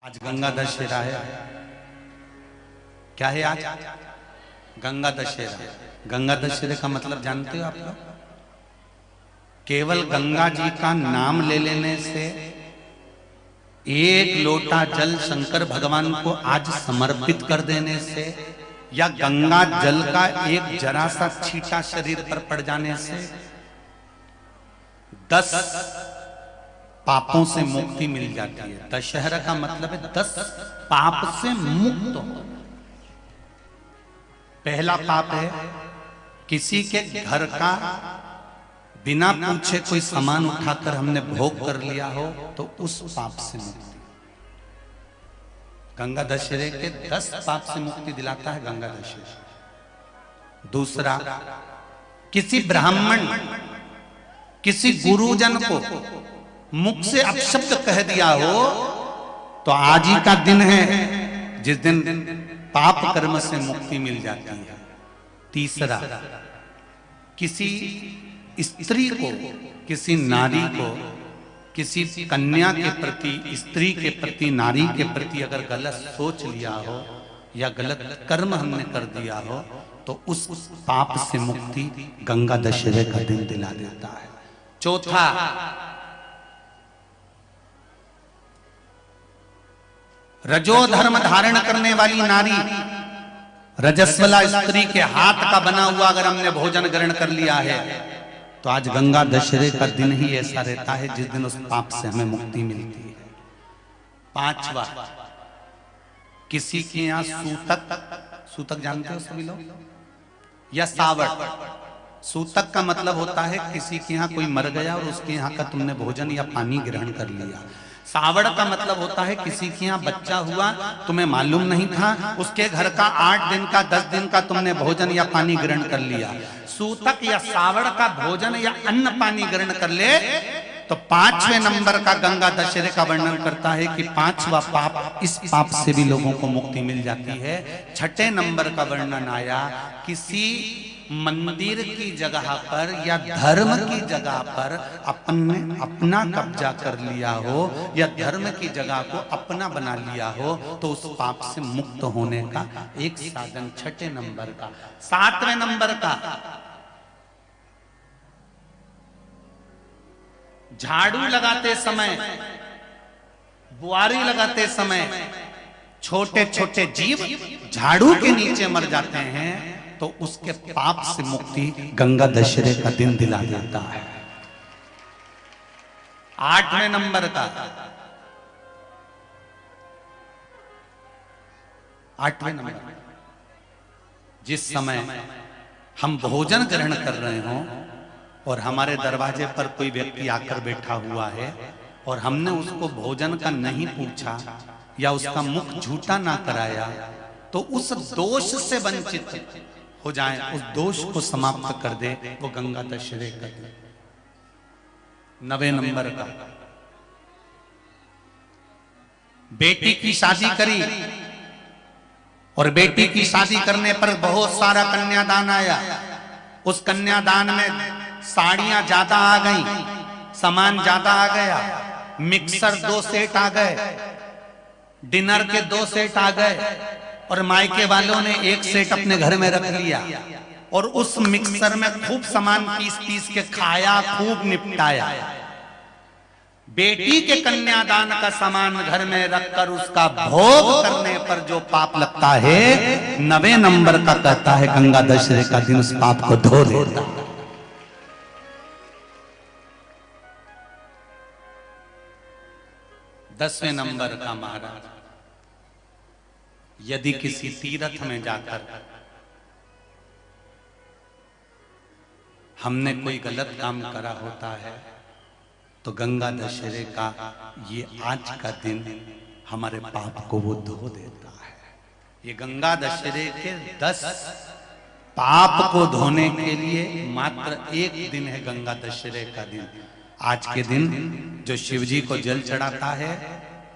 आज गंगा दशहरा है। क्या है आज? गंगा दशहरा। गंगा दशहरे का मतलब जानते हो आप लोग? केवल गंगा जी का नाम ले लेने से, एक लोटा जल शंकर भगवान को आज समर्पित कर देने से, या गंगा जल का एक जरा सा छींटा शरीर पर पड़ जाने से 10 पापों से मुक्ति मिल जाती है। दशहरा का मतलब है 10 पाप से मुक्त हो। पहला पाप है किसी के घर का बिना पूछे कोई सामान उठाकर हमने भोग कर लिया हो, तो उस पाप से मुक्ति। गंगा दशहरे के 10 पाप से मुक्ति दिलाता है गंगा दशहरा। दूसरा, किसी ब्राह्मण, किसी गुरुजन को मुख से अपशब्द कह दिया हो, तो आज ही का दिन है जिस दिन पाप कर्म से मुक्ति मिल जाती है। तीसरा, किसी स्त्री को, किसी नारी को, किसी कन्या के प्रति, स्त्री के प्रति, नारी के प्रति अगर गलत सोच लिया हो या गलत कर्म हमने कर दिया हो, तो उस पाप से मुक्ति गंगा दशहरे का दिन दिला देता है। चौथा, रजो धर्म धारण करने वाली नारी, रजस्वला स्त्री के हाथ का बना हुआ अगर हमने भोजन ग्रहण कर लिया है, तो आज गंगा दशहरे का दिन ही ऐसा रहता है जिस दिन उस पाप से हमें मुक्ति मिलती है। पांचवा, किसी के यहाँ सूतक, सूतक जानते हो सभी लोग, या सावड़। सूतक का मतलब होता है किसी के यहाँ कोई मर गया और उसके यहाँ का तुमने भोजन या पानी ग्रहण कर लिया। सावड़ का मतलब होता है किसी के यहाँ बच्चा हुआ, तुम्हें मालूम नहीं था, उसके घर का 8 दिन का 10 दिन का तुमने भोजन या पानी ग्रहण कर लिया। सूतक या सावड़ का भोजन या अन्न पानी ग्रहण कर ले, तो 5वें नंबर का गंगा दशहरे का वर्णन करता है कि 5वां पाप, इस पाप से भी लोगों को मुक्ति मिल जाती है। 6ठे नंबर का वर्णन आया, किसी मंदिर की जगह पर या धर्म की जगह पर अपना कब्जा कर लिया हो, या धर्म की जगह को अपना बना लिया हो, तो उस पाप से मुक्त होने का एक साधन 6ठे नंबर का। 7वें नंबर का, झाड़ू लगाते समय, बुआरी लगाते समय छोटे छोटे जीव झाड़ू के नीचे मर जाते हैं, तो उसके पाप से मुक्ति गंगा दशहरे का दिन दिला देता है। 8वें नंबर का, 8वें नंबर, जिस समय हम भोजन ग्रहण कर रहे हों और हमारे दरवाजे पर कोई व्यक्ति आकर बैठा हुआ है और हमने उसको भोजन का नहीं पूछा या उसका मुख झूठा ना कराया, तो उस दोष से वंचित हो जाए, उस दोष को समाप्त कर दे, वो गंगा दशहरे का दिन। 9वें नंबर का, बेटी की शादी करी और बेटी की शादी करने पर बहुत सारा कन्यादान आया। उस कन्यादान में साड़ियां ज्यादा आ गई, सामान ज्यादा आ गया, मिक्सर 2 सेट आ गए, डिनर के 2 सेट आ गए, और मायके वालों ने 1 सेट अपने घर में रख लिया, और उस मिक्सर में खूब सामान पीस पीस के खाया, खूब निपटाया। बेटी के कन्यादान का सामान घर में रखकर उसका भोग करने पर जो पाप लगता है, 9वें नंबर का कहता है गंगा दशहरे का दिन उस पाप को धो देता है। 10वें नंबर का महाराज, यदि किसी तीर्थ में जाकर हमने कोई गलत काम करा होता है, तो गंगा दशहरे का ये आज का दिन हमारे पाप को वो धो देता है। ये गंगा दशहरे के 10 पाप को धोने के लिए मात्र एक दिन है गंगा दशहरे का दिन। आज के दिन जो शिव जी को जल चढ़ाता है,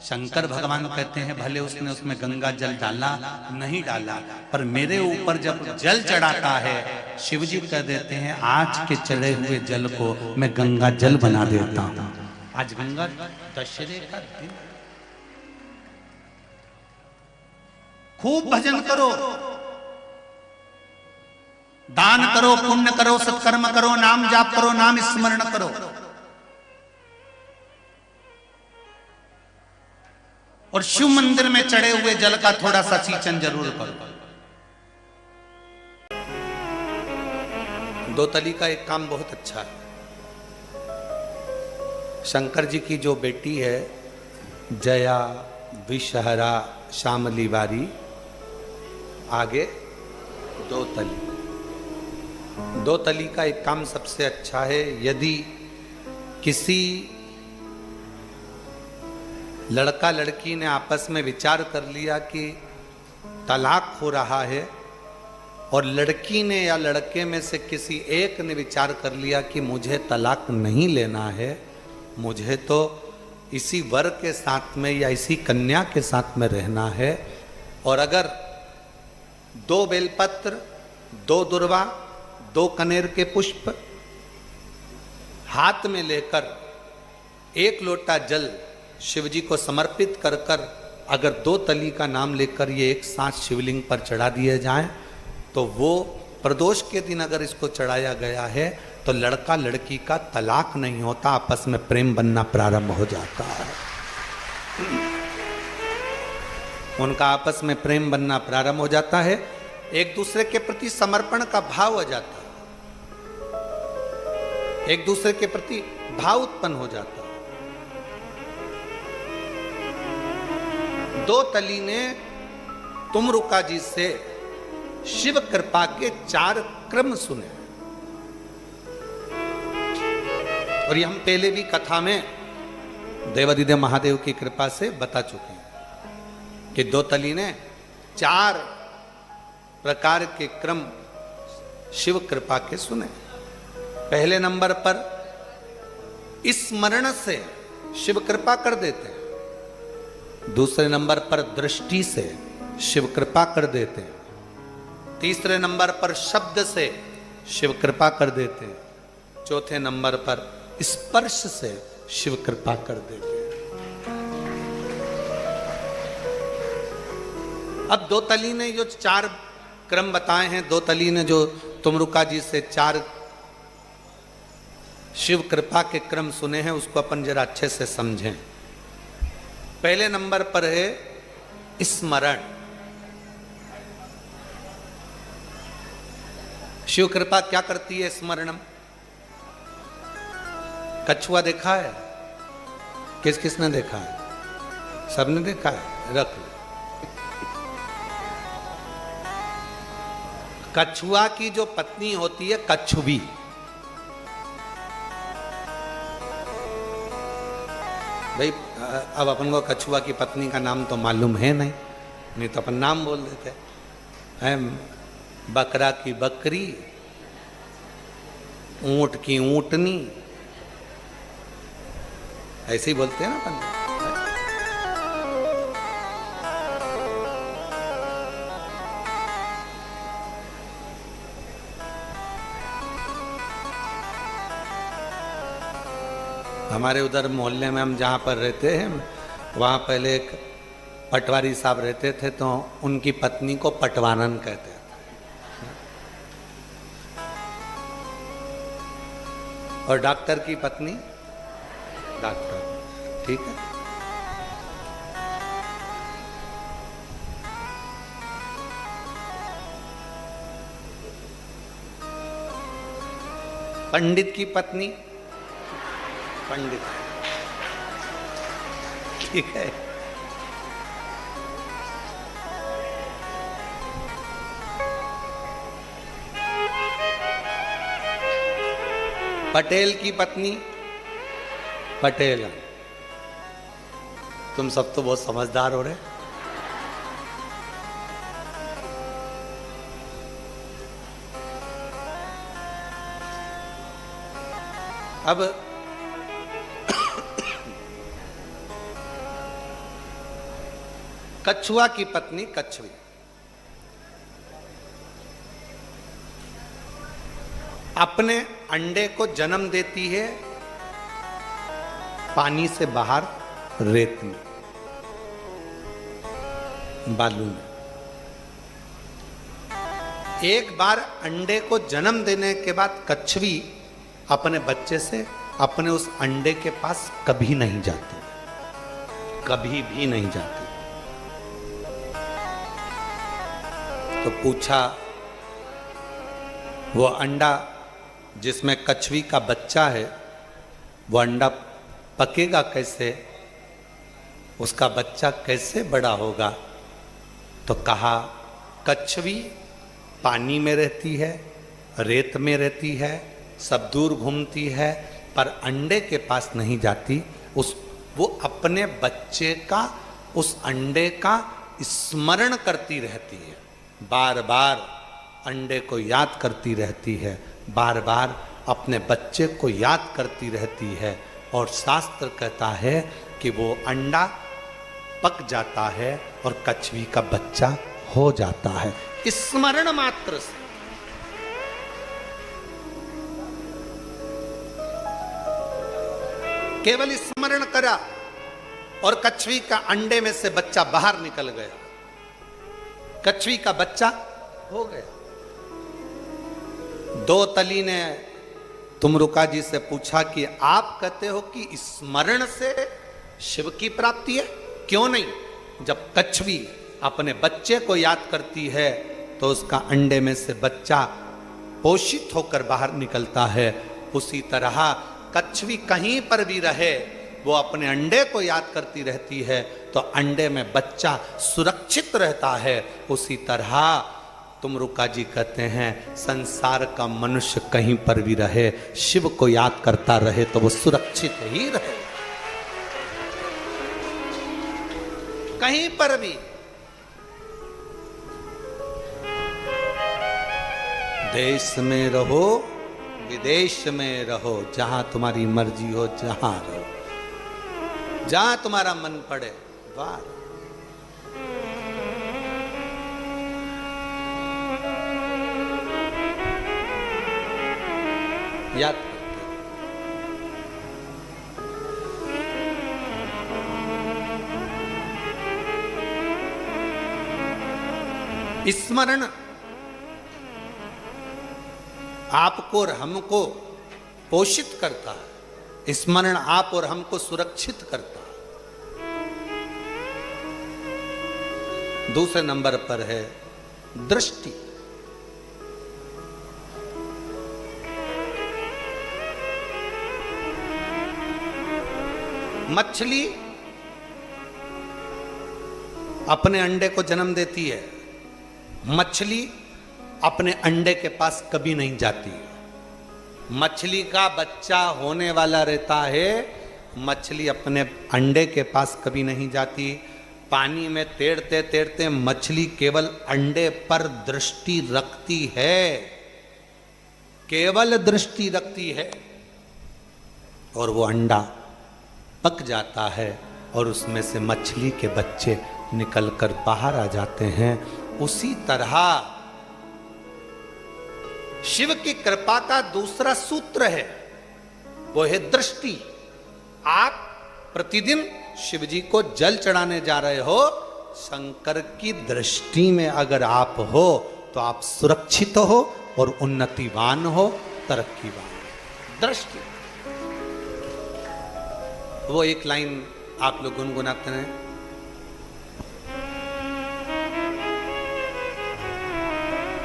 शंकर भगवान कहते हैं भले उसने उसमें गंगा जल डाला नहीं डाला, पर मेरे ऊपर जब जल चढ़ाता है, शिव जी कह देते हैं आज के चढ़े हुए जल को मैं गंगा जल बना देता हूं। आज गंगा दशहरे का दिन, खूब भजन करो, दान करो, पुण्य करो, सत्कर्म करो, नाम जाप करो, नाम स्मरण करो। और शिव मंदिर में चढ़े हुए जल का थोड़ा सा सिंचन जरूर करो। दो तली का एक काम बहुत अच्छा है। शंकर जी की जो बेटी है जया, विषहरा, श्यामली बारी, आगे दो तली। दो तली का एक काम सबसे अच्छा है। यदि किसी लड़का लड़की ने आपस में विचार कर लिया कि तलाक हो रहा है, और लड़की ने या लड़के में से किसी एक ने विचार कर लिया कि मुझे तलाक नहीं लेना है, मुझे तो इसी वर के साथ में या इसी कन्या के साथ में रहना है, और अगर दो बेलपत्र, दो दुर्वा, दो कनेर के पुष्प हाथ में लेकर एक लोटा जल शिव जी को समर्पित कर कर अगर दो तली का नाम लेकर ये एक साथ शिवलिंग पर चढ़ा दिए जाएं, तो वो प्रदोष के दिन अगर इसको चढ़ाया गया है तो लड़का लड़की का तलाक नहीं होता, आपस में प्रेम बनना प्रारंभ हो जाता है। उनका आपस में प्रेम बनना प्रारंभ हो जाता है, एक दूसरे के प्रति समर्पण का भाव हो जाता है, एक दूसरे के प्रति भाव उत्पन्न हो जाता है। दो तली ने तुमरुका जी से शिव कृपा के 4 क्रम सुने, और ये हम पहले भी कथा में देवादिदेव महादेव की कृपा से बता चुके हैं कि दो तली ने 4 प्रकार के क्रम शिव कृपा के सुने। पहले नंबर पर स्मरण से शिव कृपा कर देते हैं, दूसरे नंबर पर दृष्टि से शिव कृपा कर देते हैं, तीसरे नंबर पर शब्द से शिव कृपा कर देते हैं, चौथे नंबर पर स्पर्श से शिव कृपा कर देते हैं। अब दो तली ने जो 4 क्रम बताए हैं, दो तली ने जो तुमरुका जी से 4 शिव कृपा के क्रम सुने हैं, उसको अपन जरा अच्छे से समझें। पहले नंबर पर है स्मरण। शिव कृपा क्या करती है? स्मरणम। कछुआ देखा है? किस किसने देखा है? सबने देखा है? रख लो। कछुआ की जो पत्नी होती है कछुवी, भाई अब अपन को कछुआ की पत्नी का नाम तो मालूम है नहीं तो अपन नाम बोल देते हैं। बकरा की बकरी, ऊंट की ऊंटनी, ऐसे ही बोलते हैं ना अपन। हमारे उधर मोहल्ले में हम जहाँ पर रहते हैं, वहाँ पहले एक पटवारी साहब रहते थे, तो उनकी पत्नी को पटवानन कहते थे। और डॉक्टर की पत्नी डॉक्टर, ठीक है। पंडित की पत्नी पंडित, ठीक है। पटेल की पत्नी पटेल। तुम सब तो बहुत समझदार हो रहे। अब कछुआ की पत्नी कछुई, अपने अंडे को जन्म देती है पानी से बाहर, रेत में, बालू में। एक बार अंडे को जन्म देने के बाद कछवी अपने बच्चे से अपने उस अंडे के पास कभी नहीं जाती, कभी भी नहीं जाती। तो पूछा, वो अंडा जिसमें कछवी का बच्चा है, वो अंडा पकेगा कैसे, उसका बच्चा कैसे बड़ा होगा? तो कहा, कछवी पानी में रहती है, रेत में रहती है, सब दूर घूमती है, पर अंडे के पास नहीं जाती। वो अपने बच्चे का, उस अंडे का स्मरण करती रहती है, बार बार अंडे को याद करती रहती है, बार बार अपने बच्चे को याद करती रहती है। और शास्त्र कहता है कि वो अंडा पक जाता है और कछवी का बच्चा हो जाता है, स्मरण मात्र से। केवल स्मरण करा और कछवी का अंडे में से बच्चा बाहर निकल गया, कछवी का बच्चा हो गया। दो तली ने तुमरुका जी से पूछा कि आप कहते हो कि स्मरण से शिव की प्राप्ति है, क्यों नहीं? जब कछवी अपने बच्चे को याद करती है तो उसका अंडे में से बच्चा पोषित होकर बाहर निकलता है। उसी तरह कछवी कहीं पर भी रहे, वो अपने अंडे को याद करती रहती है तो अंडे में बच्चा सुरक्षित रहता है। उसी तरह तुमरुका जी कहते हैं, संसार का मनुष्य कहीं पर भी रहे, शिव को याद करता रहे तो वो सुरक्षित ही रहे, कहीं पर भी। देश में रहो, विदेश में रहो, जहां तुम्हारी मर्जी हो, जहां रहो, जहां तुम्हारा मन पड़े, वाह। याद करते। स्मरण आपको और हमको पोषित करता है, स्मरण आप और हमको सुरक्षित करता है। दूसरे नंबर पर है दृष्टि। मछली अपने अंडे को जन्म देती है, मछली अपने अंडे के पास कभी नहीं जाती। मछली का बच्चा होने वाला रहता है, मछली अपने अंडे के पास कभी नहीं जाती। पानी में तैरते तैरते मछली केवल अंडे पर दृष्टि रखती है, केवल दृष्टि रखती है, और वो अंडा पक जाता है और उसमें से मछली के बच्चे निकलकर बाहर आ जाते हैं। उसी तरह शिव की कृपा का दूसरा सूत्र है, वो है दृष्टि। आप प्रतिदिन शिव जी को जल चढ़ाने जा रहे हो, शंकर की दृष्टि में अगर आप हो तो आप सुरक्षित हो और उन्नतिवान हो, तरक्कीवान। दृष्टि। वो एक लाइन आप लोग गुनगुनाते हैं,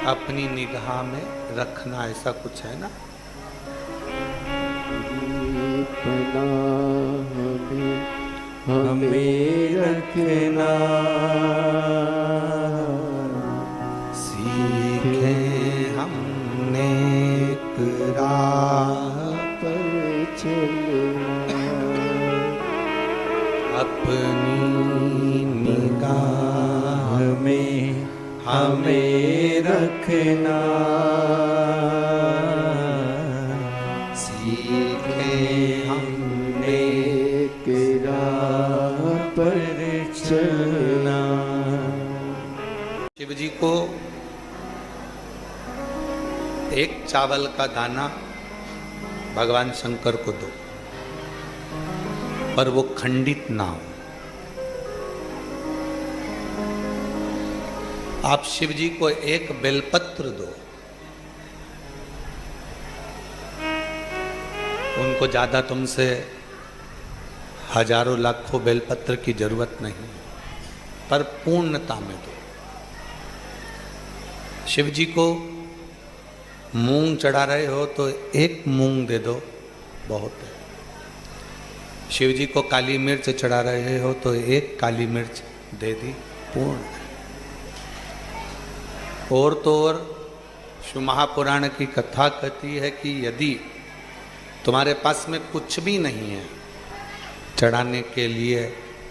अपनी निगाह में रखना, ऐसा कुछ है ना। हमें रखना, सीखे हमने राह पर चलना, अपनी निगाह में हमें रखना, सीखे हमने राह पर चलना। शिव जी को एक चावल का दाना भगवान शंकर को दो, पर वो खंडित ना हो। आप शिव जी को एक बेलपत्र दो, उनको ज्यादा तुमसे हजारों लाखों बेलपत्र की जरूरत नहीं, पर पूर्णता में दो। शिव जी को मूंग चढ़ा रहे हो तो एक मूंग दे दो, बहुत है। शिव जी को काली मिर्च चढ़ा रहे हो तो एक काली मिर्च दे दी, पूर्ण है। और तो और शिव महापुराण की कथा कहती है कि यदि तुम्हारे पास में कुछ भी नहीं है चढ़ाने के लिए,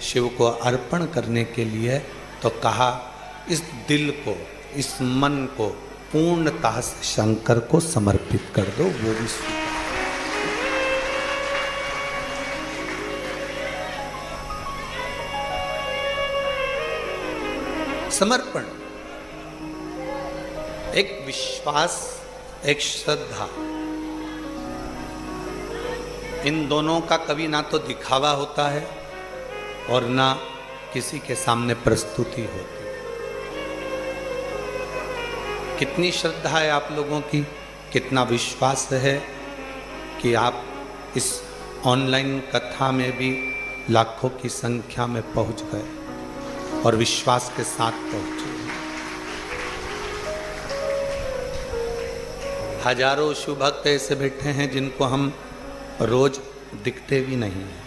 शिव को अर्पण करने के लिए, तो कहा इस दिल को, इस मन को पूर्णतः से शंकर को समर्पित कर दो, वो भी स्वीकार। समर्पण, एक विश्वास, एक श्रद्धा, इन दोनों का कभी ना तो दिखावा होता है और ना किसी के सामने प्रस्तुति होती। कितनी श्रद्धा है आप लोगों की, कितना विश्वास है कि आप इस ऑनलाइन कथा में भी लाखों की संख्या में पहुंच गए और विश्वास के साथ पहुंचे। हजारों शिव भक्त ऐसे बैठे हैं जिनको हम रोज दिखते भी नहीं हैं।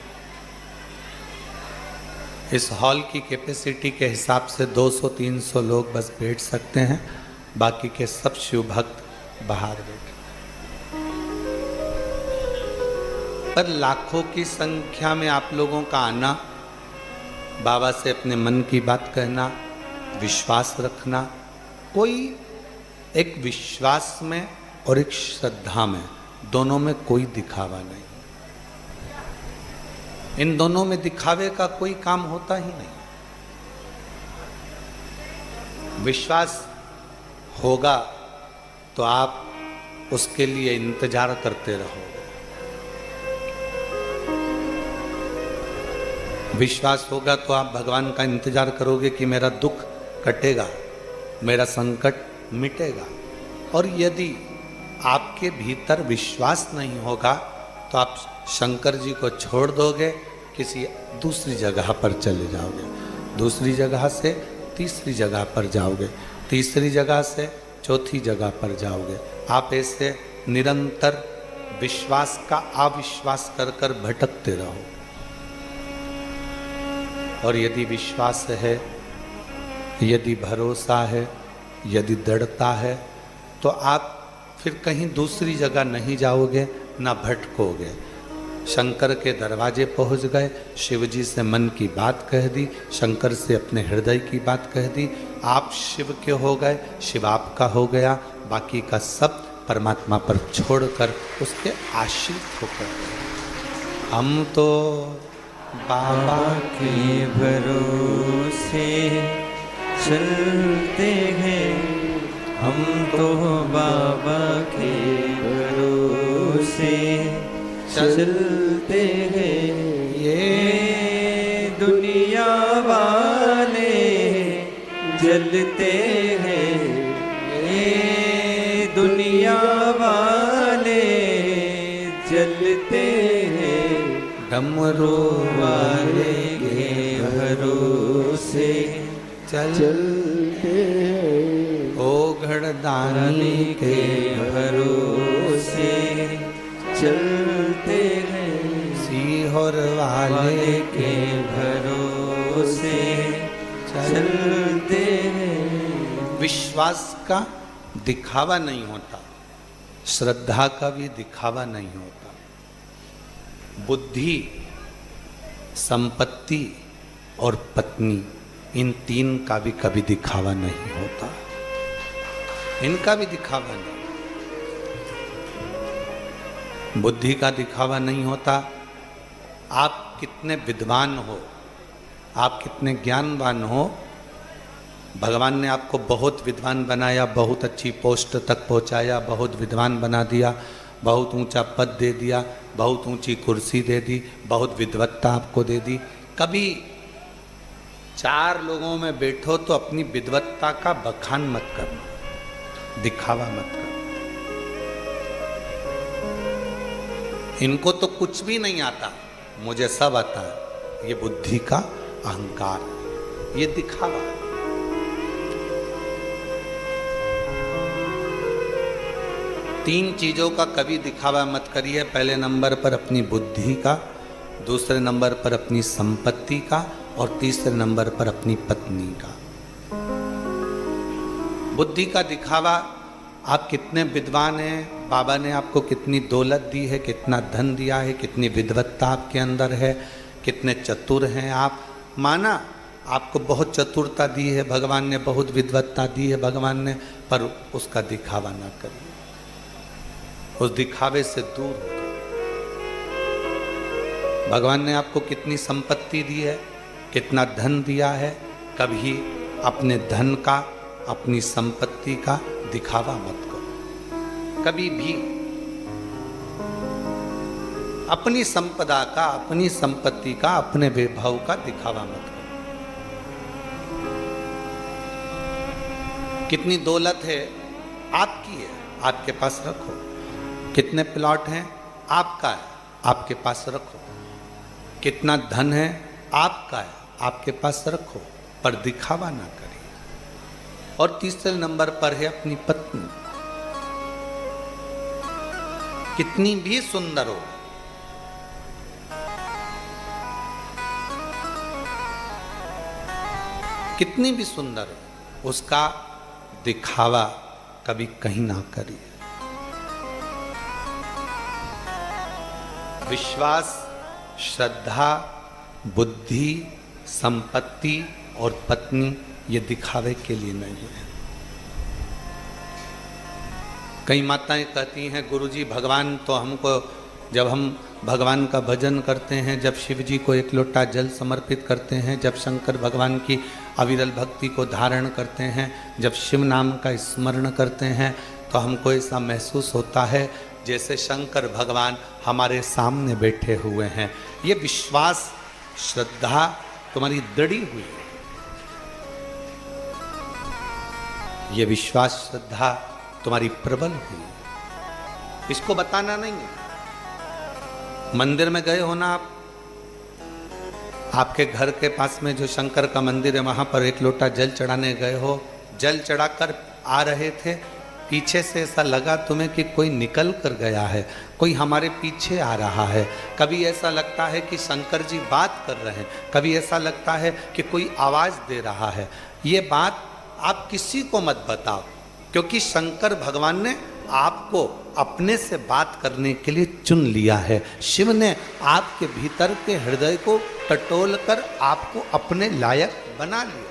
इस हॉल की कैपेसिटी के हिसाब से 200-300 लोग बस बैठ सकते हैं, बाकी के सब शिव भक्त बाहर बैठे। पर लाखों की संख्या में आप लोगों का आना, बाबा से अपने मन की बात कहना, विश्वास रखना, कोई एक विश्वास में और एक श्रद्धा में, दोनों में कोई दिखावा नहीं। इन दोनों में दिखावे का कोई काम होता ही नहीं। विश्वास होगा तो आप उसके लिए इंतजार करते रहोगे। विश्वास होगा तो आप भगवान का इंतजार करोगे कि मेरा दुख कटेगा, मेरा संकट मिटेगा। और यदि आपके भीतर विश्वास नहीं होगा तो आप शंकर जी को छोड़ दोगे, किसी दूसरी जगह पर चले जाओगे, दूसरी जगह से तीसरी जगह पर जाओगे, तीसरी जगह से चौथी जगह पर जाओगे। आप ऐसे निरंतर विश्वास का अविश्वास कर कर भटकते रहो। और यदि विश्वास है, यदि भरोसा है, यदि दृढ़ता है, तो आप फिर कहीं दूसरी जगह नहीं जाओगे, ना भटकोगे। शंकर के दरवाजे पहुंच गए, शिव जी से मन की बात कह दी, शंकर से अपने हृदय की बात कह दी, आप शिव के हो गए, शिव आपका हो गया, बाकी का सब परमात्मा पर छोड़कर उसके आश्रित होकर हम तो बाबा के भरोसे चलते हैं, हम तो बाबा के भरोसे चलते हैं। ये दुनिया वाले जलते हैं, ये दुनिया वाले जलते हैं, डमरू वाले के भरोसे चलते हैं, ओ घड़दानी के भरोसे चलते हैं, सीहोर वाले के भरोसे चलते हैं। विश्वास का दिखावा नहीं होता, श्रद्धा का भी दिखावा नहीं होता, बुद्धि, संपत्ति और पत्नी, इन तीन का भी कभी दिखावा नहीं होता, इनका भी दिखावा नहीं। बुद्धि का दिखावा नहीं होता। आप कितने विद्वान हो, आप कितने ज्ञानवान हो, भगवान ने आपको बहुत विद्वान बनाया, बहुत अच्छी पोस्ट तक पहुंचाया, बहुत विद्वान बना दिया, बहुत ऊंचा पद दे दिया, बहुत ऊंची कुर्सी दे दी, बहुत विद्वत्ता आपको दे दी। कभी चार लोगों में बैठो तो अपनी विद्वत्ता का बखान मत करना, दिखावा मत करना। इनको तो कुछ भी नहीं आता, मुझे सब आता है। ये बुद्धि का अहंकार है, ये दिखावा है। तीन चीजों का कभी दिखावा मत करिए। पहले नंबर पर अपनी बुद्धि का, दूसरे नंबर पर अपनी संपत्ति का, और तीसरे नंबर पर अपनी पत्नी का। बुद्धि का दिखावा, आप कितने विद्वान हैं, बाबा ने आपको कितनी दौलत दी है, कितना धन दिया है, कितनी विद्वत्ता आपके अंदर है, कितने चतुर हैं आप। माना आपको बहुत चतुरता दी है भगवान ने, बहुत विद्वत्ता दी है भगवान ने, पर उसका दिखावा ना करिए, उस दिखावे से दूर हो जाए। भगवान ने आपको कितनी संपत्ति दी है, कितना धन दिया है, कभी अपने धन का, अपनी संपत्ति का दिखावा मत करो। कभी भी अपनी संपदा का, अपनी संपत्ति का, अपने वैभव का दिखावा मत करो। कितनी दौलत है आपकी है, आपके पास रखो। कितने प्लॉट हैं आपका है, आपके पास रखो। कितना धन है आपका है, आपके पास रखो, पर दिखावा ना करिए। और तीसरे नंबर पर है अपनी पत्नी। कितनी भी सुंदर हो, कितनी भी सुंदर हो, उसका दिखावा कभी कहीं ना करिए। विश्वास, श्रद्धा, बुद्धि, संपत्ति और पत्नी, ये दिखावे के लिए नहीं है। कई माताएं कहती हैं, गुरुजी भगवान तो हमको, जब हम भगवान का भजन करते हैं, जब शिव जी को एक लोटा जल समर्पित करते हैं, जब शंकर भगवान की अविरल भक्ति को धारण करते हैं, जब शिव नाम का स्मरण करते हैं, तो हमको ऐसा महसूस होता है जैसे शंकर भगवान हमारे सामने बैठे हुए हैं। ये विश्वास, श्रद्धा तुम्हारी दृढ़ी हुई है। ये विश्वास, श्रद्धा तुम्हारी प्रबल हुई है। इसको बताना नहीं है। मंदिर में गए हो ना आप, आपके घर के पास में जो शंकर का मंदिर है, वहां पर एक लोटा जल चढ़ाने गए हो, जल चढ़ाकर आ रहे थे, पीछे से ऐसा लगा तुम्हें कि कोई निकल कर गया है, कोई हमारे पीछे आ रहा है। कभी ऐसा लगता है कि शंकर जी बात कर रहे हैं, कभी ऐसा लगता है कि कोई आवाज दे रहा है। ये बात आप किसी को मत बताओ, क्योंकि शंकर भगवान ने आपको अपने से बात करने के लिए चुन लिया है। शिव ने आपके भीतर के हृदय को टटोल कर आपको अपने लायक बना लिया।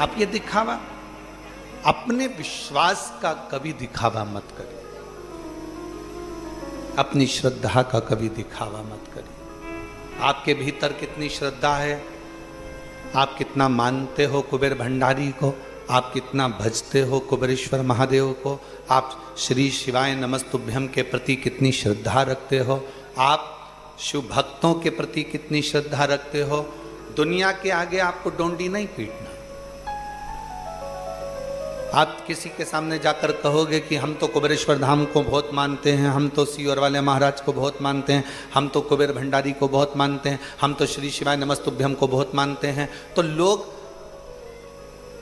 आप ये दिखावा, अपने विश्वास का कभी दिखावा मत करिए, अपनी श्रद्धा का कभी दिखावा मत करिए। आपके भीतर कितनी श्रद्धा है, आप कितना मानते हो कुबेर भंडारी को, आप कितना भजते हो कुबेरेश्वर महादेव को, आप श्री शिवाय नमस्तुभ्यम के प्रति कितनी श्रद्धा रखते हो, आप शिव भक्तों के प्रति कितनी श्रद्धा रखते हो। दुनिया के आगे आपको डोंडी नहीं पीटना। आप किसी के सामने जाकर कहोगे कि हम तो कुबेरेश्वर धाम को बहुत मानते हैं, हम तो सीहोर वाले महाराज को बहुत मानते हैं, हम तो कुबेर भंडारी को बहुत मानते हैं, हम तो श्री शिवाय नमस्तुभ्यम को बहुत मानते हैं, तो लोग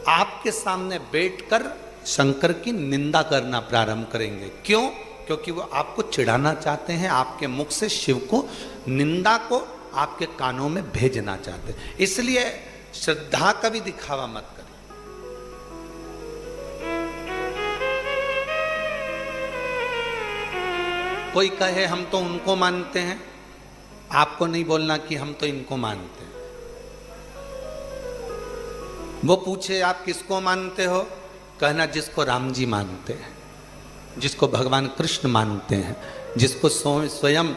आपके सामने बैठकर शंकर की निंदा करना प्रारंभ करेंगे। क्यों? क्योंकि वो आपको चिढ़ाना चाहते हैं, आपके मुख से शिव को, निंदा को आपके कानों में भेजना चाहते हैं। इसलिए श्रद्धा का भी दिखावा मत करें। कोई कहे हम तो उनको मानते हैं, आपको नहीं बोलना कि हम तो इनको मानते हैं। वो पूछे आप किसको मानते हो, कहना जिसको राम जी मानते हैं, जिसको भगवान कृष्ण मानते हैं, जिसको स्वयं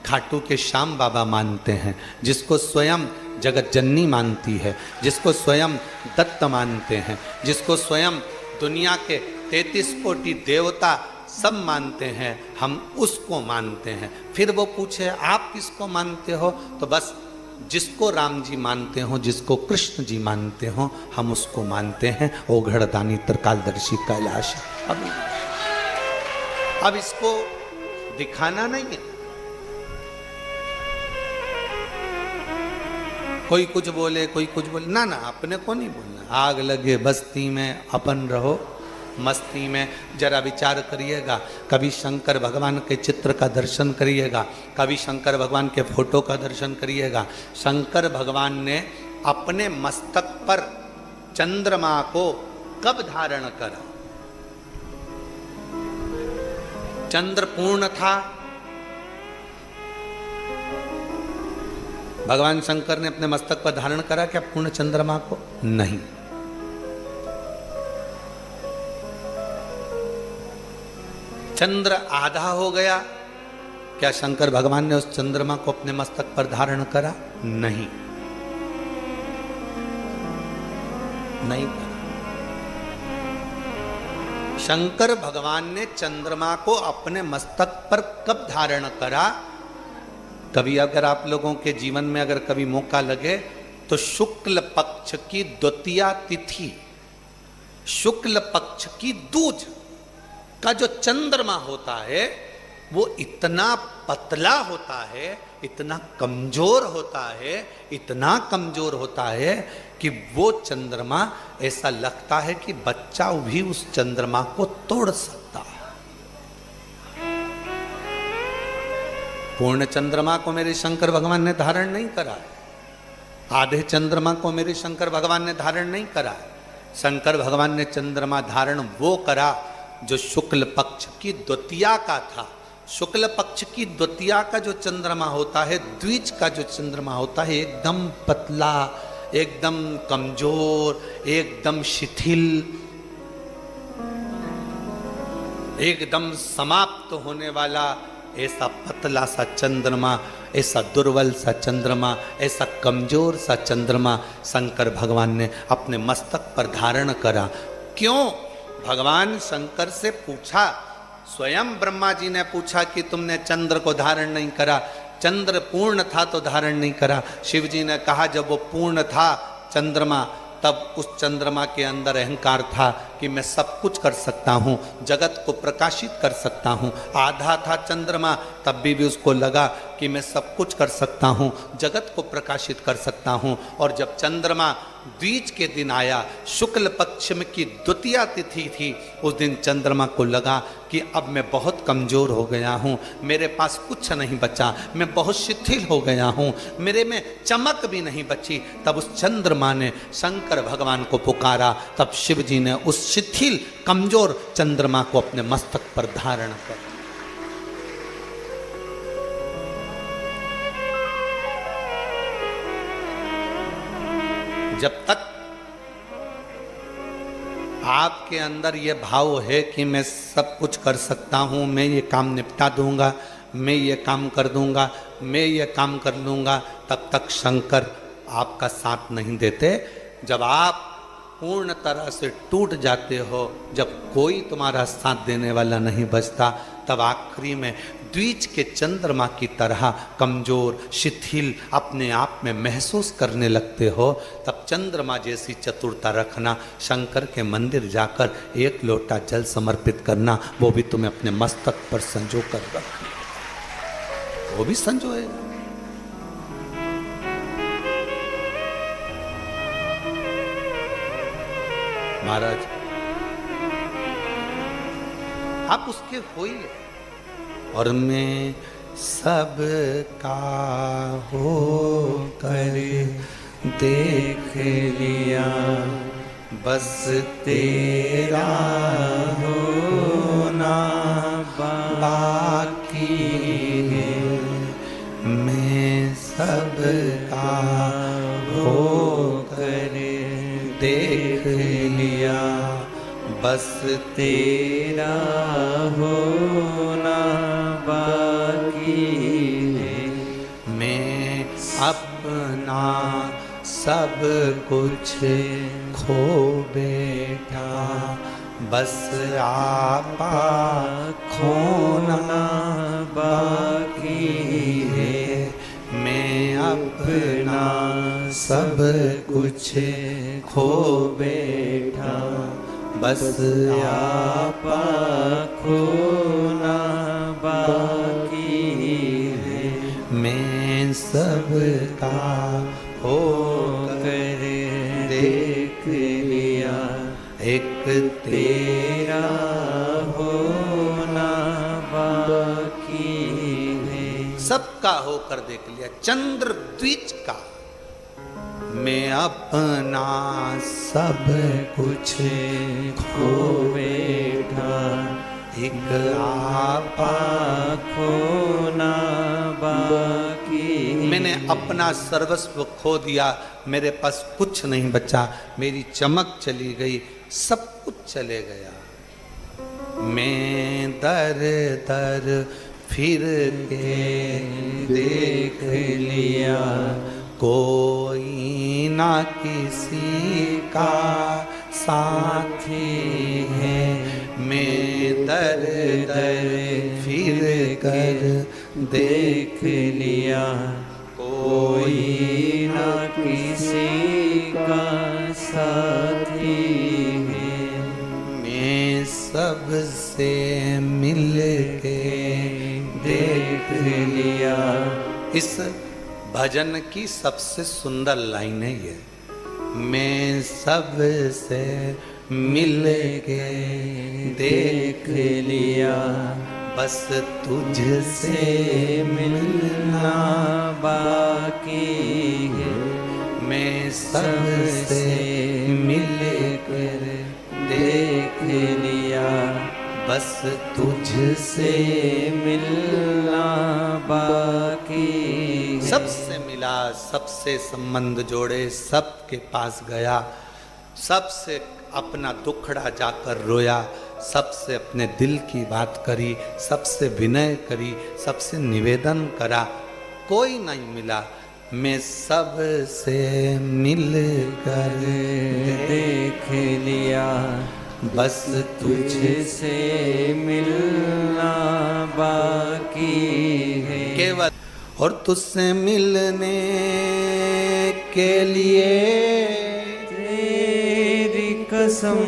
खाटू के श्याम बाबा मानते हैं, जिसको स्वयं जगत जननी मानती है, जिसको स्वयं दत्त मानते हैं, जिसको स्वयं दुनिया के 33 कोटि देवता सब मानते हैं, हम उसको मानते हैं। फिर वो पूछे आप किसको मानते हो, तो बस जिसको राम जी मानते हो, जिसको कृष्ण जी मानते हो, हम उसको मानते हैं ओघड़दानी त्रिकालदर्शी कैलाश। अब इसको दिखाना नहीं है। कोई कुछ बोले, कोई कुछ बोले, ना ना, अपने को नहीं बोलना। आग लगे बस्ती में, अपन रहो मस्ती में। जरा विचार करिएगा, कभी शंकर भगवान के चित्र का दर्शन करिएगा, कभी शंकर भगवान के फोटो का दर्शन करिएगा। शंकर भगवान ने अपने मस्तक पर चंद्रमा को कब धारण करा? चंद्र पूर्ण था। भगवान शंकर ने अपने मस्तक पर धारण करा क्या पूर्ण चंद्रमा को? नहीं। चंद्र आधा हो गया, क्या शंकर भगवान ने उस चंद्रमा को अपने मस्तक पर धारण करा? नहीं, नहीं करा। शंकर भगवान ने चंद्रमा को अपने मस्तक पर कब धारण करा? कभी अगर आप लोगों के जीवन में अगर कभी मौका लगे तो शुक्ल पक्ष की द्वितीया तिथि, शुक्ल पक्ष की दूज का जो चंद्रमा होता है वो इतना पतला होता है, इतना कमजोर होता है, इतना कमजोर होता है कि वो चंद्रमा ऐसा लगता है कि बच्चा भी उस चंद्रमा को तोड़ सकता है। पूर्ण चंद्रमा को मेरे शंकर भगवान ने धारण नहीं करा है, आधे चंद्रमा को मेरे शंकर भगवान ने धारण नहीं करा है। शंकर भगवान ने चंद्रमा धारण वो करा जो शुक्ल पक्ष की द्वितीया का था। शुक्ल पक्ष की द्वितीया का जो चंद्रमा होता है, द्विज का जो चंद्रमा होता है, एकदम पतला, एकदम कमजोर, एकदम शिथिल, एकदम समाप्त होने वाला, ऐसा पतला सा चंद्रमा, ऐसा दुर्बल सा चंद्रमा, ऐसा कमजोर सा चंद्रमा शंकर भगवान ने अपने मस्तक पर धारण करा। क्यों? भगवान शंकर से पूछा, स्वयं ब्रह्मा जी ने पूछा कि तुमने चंद्र को धारण नहीं करा, चंद्र पूर्ण था तो धारण नहीं करा। शिव जी ने कहा जब वो पूर्ण था चंद्रमा, तब उस चंद्रमा के अंदर अहंकार था कि मैं सब कुछ कर सकता हूँ, जगत को प्रकाशित कर सकता हूँ। आधा था चंद्रमा, तब भी उसको लगा कि मैं सब कुछ कर सकता हूँ, जगत को प्रकाशित कर सकता हूँ। और जब चंद्रमा द्विज के दिन आया, शुक्ल पक्ष में की द्वितीया तिथि थी, उस दिन चंद्रमा को लगा कि अब मैं बहुत कमज़ोर हो गया हूँ, मेरे पास कुछ नहीं बचा, मैं बहुत शिथिल हो गया हूँ, मेरे में चमक भी नहीं बची। तब उस चंद्रमा ने शंकर भगवान को पुकारा, तब शिव जी ने उस शिथिल कमजोर चंद्रमा को अपने मस्तक पर धारण कर। जब तक आपके अंदर ये भाव है कि मैं सब कुछ कर सकता हूँ, मैं ये काम निपटा दूंगा, मैं ये काम कर दूंगा, मैं ये काम कर लूँगा, तब तक शंकर आपका साथ नहीं देते। जब आप पूर्ण तरह से टूट जाते हो, जब कोई तुम्हारा साथ देने वाला नहीं बचता, तब आखिरी में द्विज के चंद्रमा की तरह कमजोर, शिथिल अपने आप में महसूस करने लगते हो, तब चंद्रमा जैसी चतुरता रखना, शंकर के मंदिर जाकर एक लोटा जल समर्पित करना, वो भी तुम्हें अपने मस्तक पर संजो कर रखना, वो भी संजोएगा। महाराज आप उसके होइए, और मैं सब का हो कर देख लिया, बस तेरा होना बाकी है। मैं सब का हो कर देख लिया, बस तेरा होना बाकी है। मैं अपना सब कुछ खो बैठा, बस आपा खोना बाकी है। मैं अपना अपना सब कुछ खो बैठा, बस आपा खोना बाकी है। मैं सबका हो कर देख लिया, एक तेरा होना बाकी है। सबका होकर देख लिया, चंद्र द्विज का। मैं अपना सब कुछ खो बैठा, एक आपा खोना बाकी। मैंने अपना सर्वस्व खो दिया, मेरे पास कुछ नहीं बचा, मेरी चमक चली गई, सब कुछ चले गया। मैं दर दर फिर के देख लिया, कोई ना किसी का साथी है। मैं दर दर फिर कर देख लिया, कोई ना किसी का साथी है। मैं सबसे मिल के देख लिया। इस भजन की सबसे सुंदर लाइन है ये, मैं सबसे मिल के देख लिया, बस तुझसे मिलना बाकी है। मैं सबसे मिल कर देख लिया, बस तुझसे मिलना बाकी है। सबसे मिला, सबसे संबंध जोड़े, सबके पास गया, सबसे अपना दुखड़ा जाकर रोया, सबसे अपने दिल की बात करी, सबसे विनय करी, सबसे निवेदन करा, कोई नहीं मिला। मैं सबसे मिलकर देख लिया, बस तुझसे मिलना बाकी है। केवल और तुझसे मिलने के लिए तेरी कसम,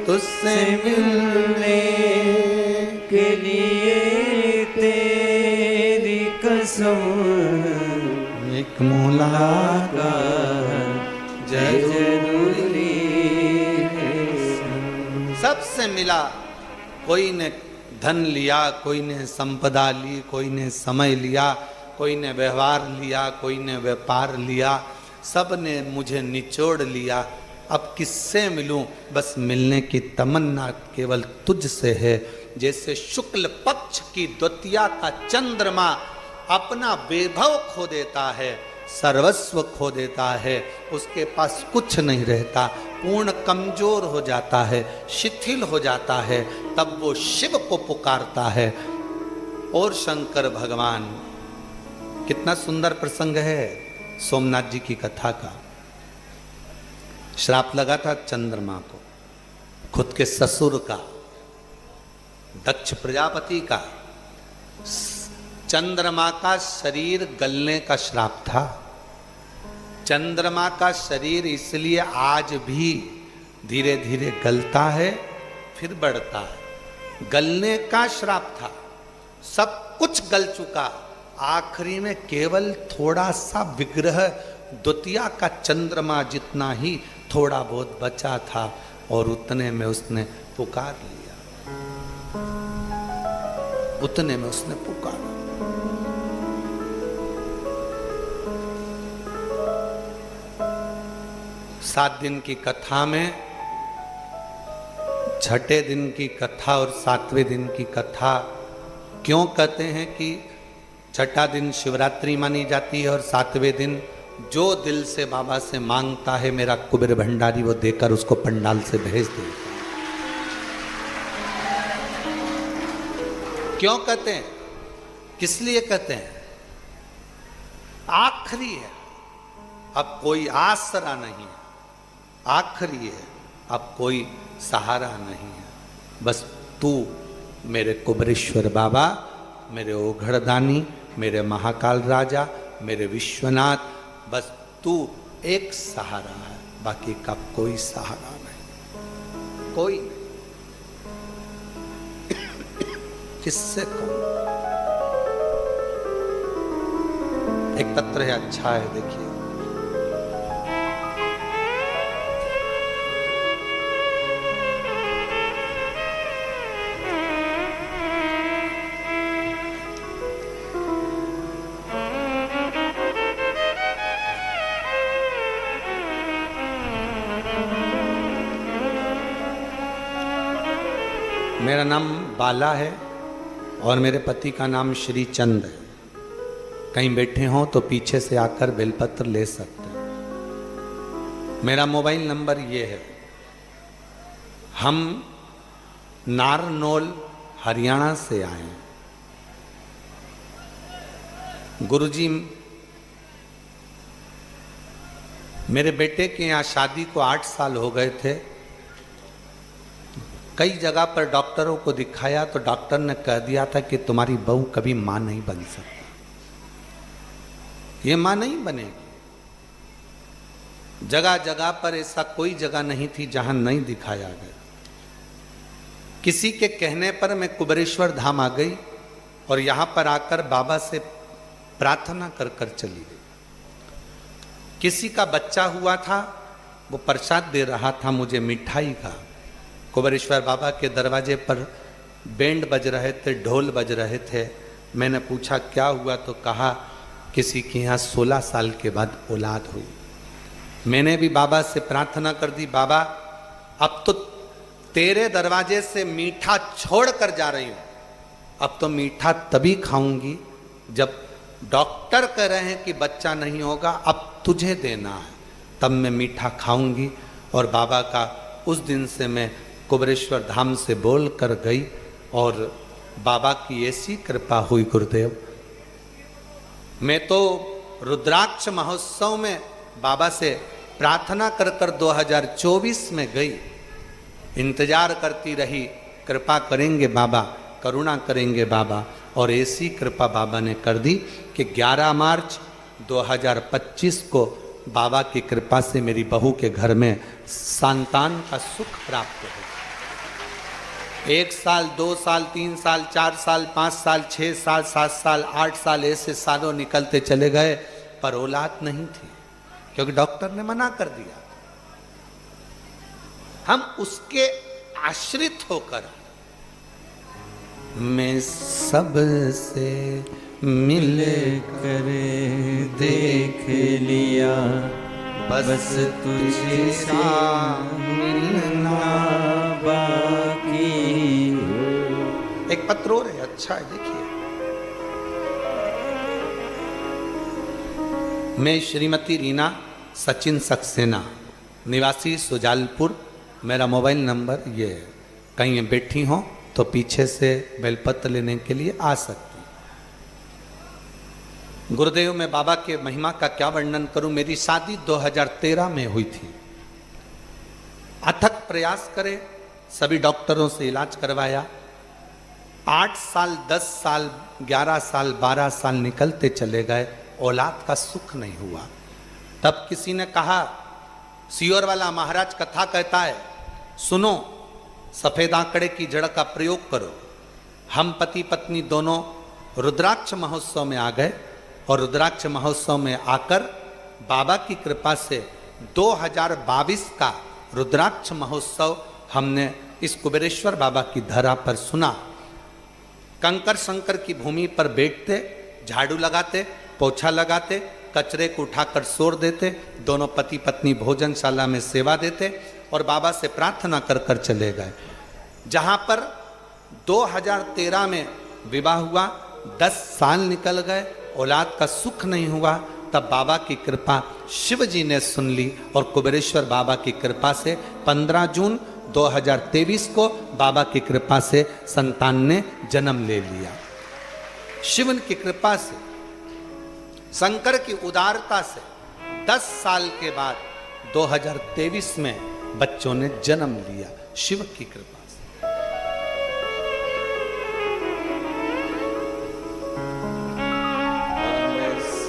तुझसे मिलने के लिए तेरी कसम, एक मुलाकात जरूरी है। सबसे मिला, कोई ने धन लिया, कोई ने संपदा ली, कोई ने समय लिया, कोई ने व्यवहार लिया, कोई ने व्यापार लिया, सब ने मुझे निचोड़ लिया। अब किससे मिलूं? बस मिलने की तमन्ना केवल तुझसे है। जैसे शुक्ल पक्ष की द्वितीया का चंद्रमा अपना वैभव खो देता है, सर्वस्व खो देता है, उसके पास कुछ नहीं रहता, पूर्ण कमजोर हो जाता है, शिथिल हो जाता है, तब वो शिव को पुकारता है और शंकर भगवान। कितना सुंदर प्रसंग है सोमनाथ जी की कथा का। श्राप लगा था चंद्रमा को, खुद के ससुर का, दक्ष प्रजापति का। चंद्रमा का शरीर गलने का श्राप था। चंद्रमा का शरीर इसलिए आज भी धीरे धीरे गलता है, फिर बढ़ता है। गलने का श्राप था, सब कुछ गल चुका, आखिरी में केवल थोड़ा सा विग्रह द्वितीया का चंद्रमा जितना ही थोड़ा बहुत बचा था, और उतने में उसने पुकार लिया, उतने में उसने पुकारा। सात दिन की कथा में छठे दिन की कथा और सातवें दिन की कथा क्यों कहते हैं कि छठा दिन शिवरात्रि मानी जाती है और सातवें दिन जो दिल से बाबा से मांगता है मेरा कुबेर भंडारी वो देकर उसको पंडाल से भेज देता है। क्यों कहते हैं, किस लिए कहते हैं? आखिरी है, अब कोई आसरा नहीं है, आखिरी है, अब कोई सहारा नहीं है। बस तू मेरे कुबरेश्वर बाबा, मेरे ओघड़दानी, मेरे महाकाल राजा, मेरे विश्वनाथ, बस तू एक सहारा है, बाकी का कोई सहारा नहीं, कोई किससे कहूं। एक पत्र है, अच्छा है, देखिए। मेरा नाम बाला है और मेरे पति का नाम श्री चंद है। कहीं बैठे हों तो पीछे से आकर बेलपत्र ले सकते हैं। मेरा मोबाइल नंबर ये है। हम नारनौल हरियाणा से आए हैं। गुरुजी, मेरे बेटे के यहाँ शादी को 8 साल हो गए थे। कई जगह पर डॉक्टरों को दिखाया तो डॉक्टर ने कह दिया था कि तुम्हारी बहू कभी मां नहीं बन सकती, ये मां नहीं बनेगी। जगह जगह पर ऐसा कोई जगह नहीं थी जहां नहीं दिखाया गया। किसी के कहने पर मैं कुबेरेश्वर धाम आ गई और यहां पर आकर बाबा से प्रार्थना कर कर चली गई। किसी का बच्चा हुआ था, वो प्रसाद दे रहा था मुझे मिठाई का। कुबेरेश्वर बाबा के दरवाजे पर बैंड बज रहे थे, ढोल बज रहे थे। मैंने पूछा क्या हुआ, तो कहा किसी के यहाँ 16 साल के बाद औलाद हुई। मैंने भी बाबा से प्रार्थना कर दी, बाबा अब तो तेरे दरवाजे से मीठा छोड़ कर जा रही हूँ, अब तो मीठा तभी खाऊंगी जब डॉक्टर कह रहे हैं कि बच्चा नहीं होगा, अब तुझे देना है, तब मैं मीठा खाऊंगी। और बाबा का उस दिन से मैं कुबेरेश्वर धाम से बोल कर गई और बाबा की ऐसी कृपा हुई गुरुदेव। मैं तो रुद्राक्ष महोत्सव में बाबा से प्रार्थना कर कर 2024 में गई, इंतजार करती रही, कृपा करेंगे बाबा, करुणा करेंगे बाबा, और ऐसी कृपा बाबा ने कर दी कि 11 मार्च 2025 को बाबा की कृपा से मेरी बहू के घर में संतान का सुख प्राप्त हो। 1 साल, 2 साल, 3 साल, 4 साल, 5 साल, 6 साल, 7 साल, 8 साल ऐसे सालों निकलते चले गए, पर औलाद नहीं थी क्योंकि डॉक्टर ने मना कर दिया। हम उसके आश्रित होकर मैं सबसे मिल कर देख लिया, बस तुझे मिलना बाकी। एक पत्र और है, अच्छा है, देखिए। मैं श्रीमती रीना सचिन सक्सेना, निवासी सुजालपुर, मेरा मोबाइल नंबर ये है। कहीं बैठी हो तो पीछे से बेलपत्र लेने के लिए आ सकती। गुरुदेव, मैं बाबा के महिमा का क्या वर्णन करूं। मेरी शादी 2013 में हुई थी। अथक प्रयास करे, सभी डॉक्टरों से इलाज करवाया। 8 साल, 10 साल, 11 साल, 12 साल निकलते चले गए, औलाद का सुख नहीं हुआ। तब किसी ने कहा, सियोर वाला महाराज कथा कहता है, सुनो, सफेद आंकड़े की जड़ का प्रयोग करो। हम पति पत्नी दोनों रुद्राक्ष महोत्सव में आ गए और रुद्राक्ष महोत्सव में आकर बाबा की कृपा से 2022 का रुद्राक्ष महोत्सव हमने इस कुबेरेश्वर बाबा की धरा पर सुना। कंकर शंकर की भूमि पर बैठते, झाड़ू लगाते, पोछा लगाते, कचरे को उठाकर सोर देते, दोनों पति पत्नी भोजनशाला में सेवा देते और बाबा से प्रार्थना कर कर चले गए। जहाँ पर 2013 में विवाह हुआ, 10 साल निकल गए, औलाद का सुख नहीं हुआ, तब बाबा की कृपा शिव जी ने सुन ली और कुबेरेश्वर बाबा की कृपा से 15 जून 2023 को बाबा की कृपा से संतान ने जन्म ले लिया। शिव की कृपा से, शंकर की उदारता से 10 साल के बाद 2023 में बच्चों ने जन्म लिया, शिव की कृपा से।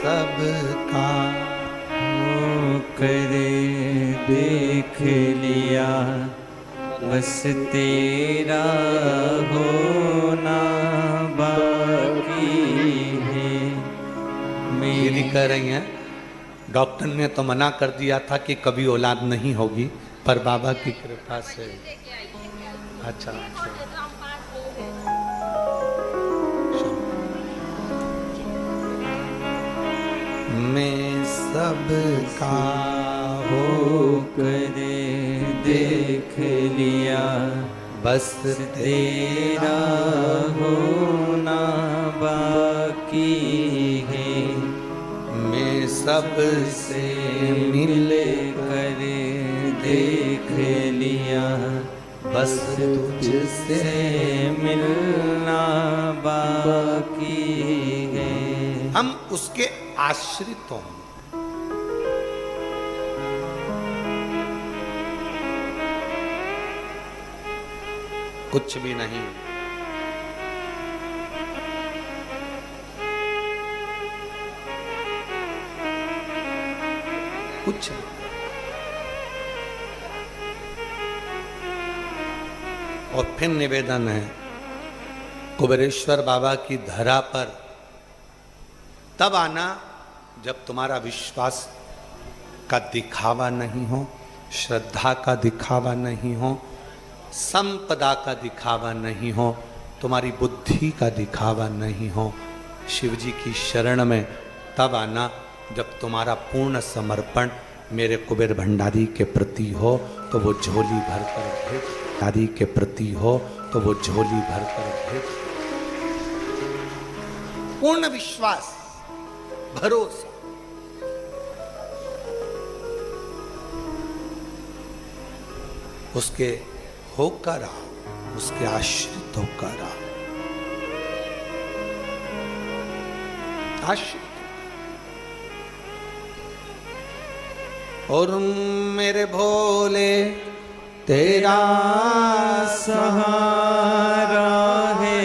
सबका करे देख लिया, बस तेरा होना बाकी है। मेरी कह रही हैं, डॉक्टर ने तो मना कर दिया था कि कभी औलाद नहीं होगी, पर बाबा की कृपा से। अच्छा, मैं सबका हो करे देख लिया, बस तेरा होना बाकी है। मैं सबसे मिल कर देख लिया, बस तुझसे मिलना बाकी है। हम उसके आश्रित हों। कुछ भी नहीं। कुछ नहीं। और फिर निवेदन है, कुबेरेश्वर बाबा की धरा पर तब आना जब तुम्हारा विश्वास का दिखावा नहीं हो, श्रद्धा का दिखावा नहीं हो, संपदा का दिखावा नहीं हो, तुम्हारी बुद्धि का दिखावा नहीं हो। शिव जी की शरण में तब आना जब तुम्हारा पूर्ण समर्पण मेरे कुबेर भंडारी के प्रति हो, तो वो झोली भर कर भेज। भंडारी के प्रति हो तो वो झोली भर कर भेज। पूर्ण विश्वास, भरोसा। उसके होकर आओ, उसके आश्रित होकर आओ। आश्रित। और मेरे भोले तेरा सहारा है,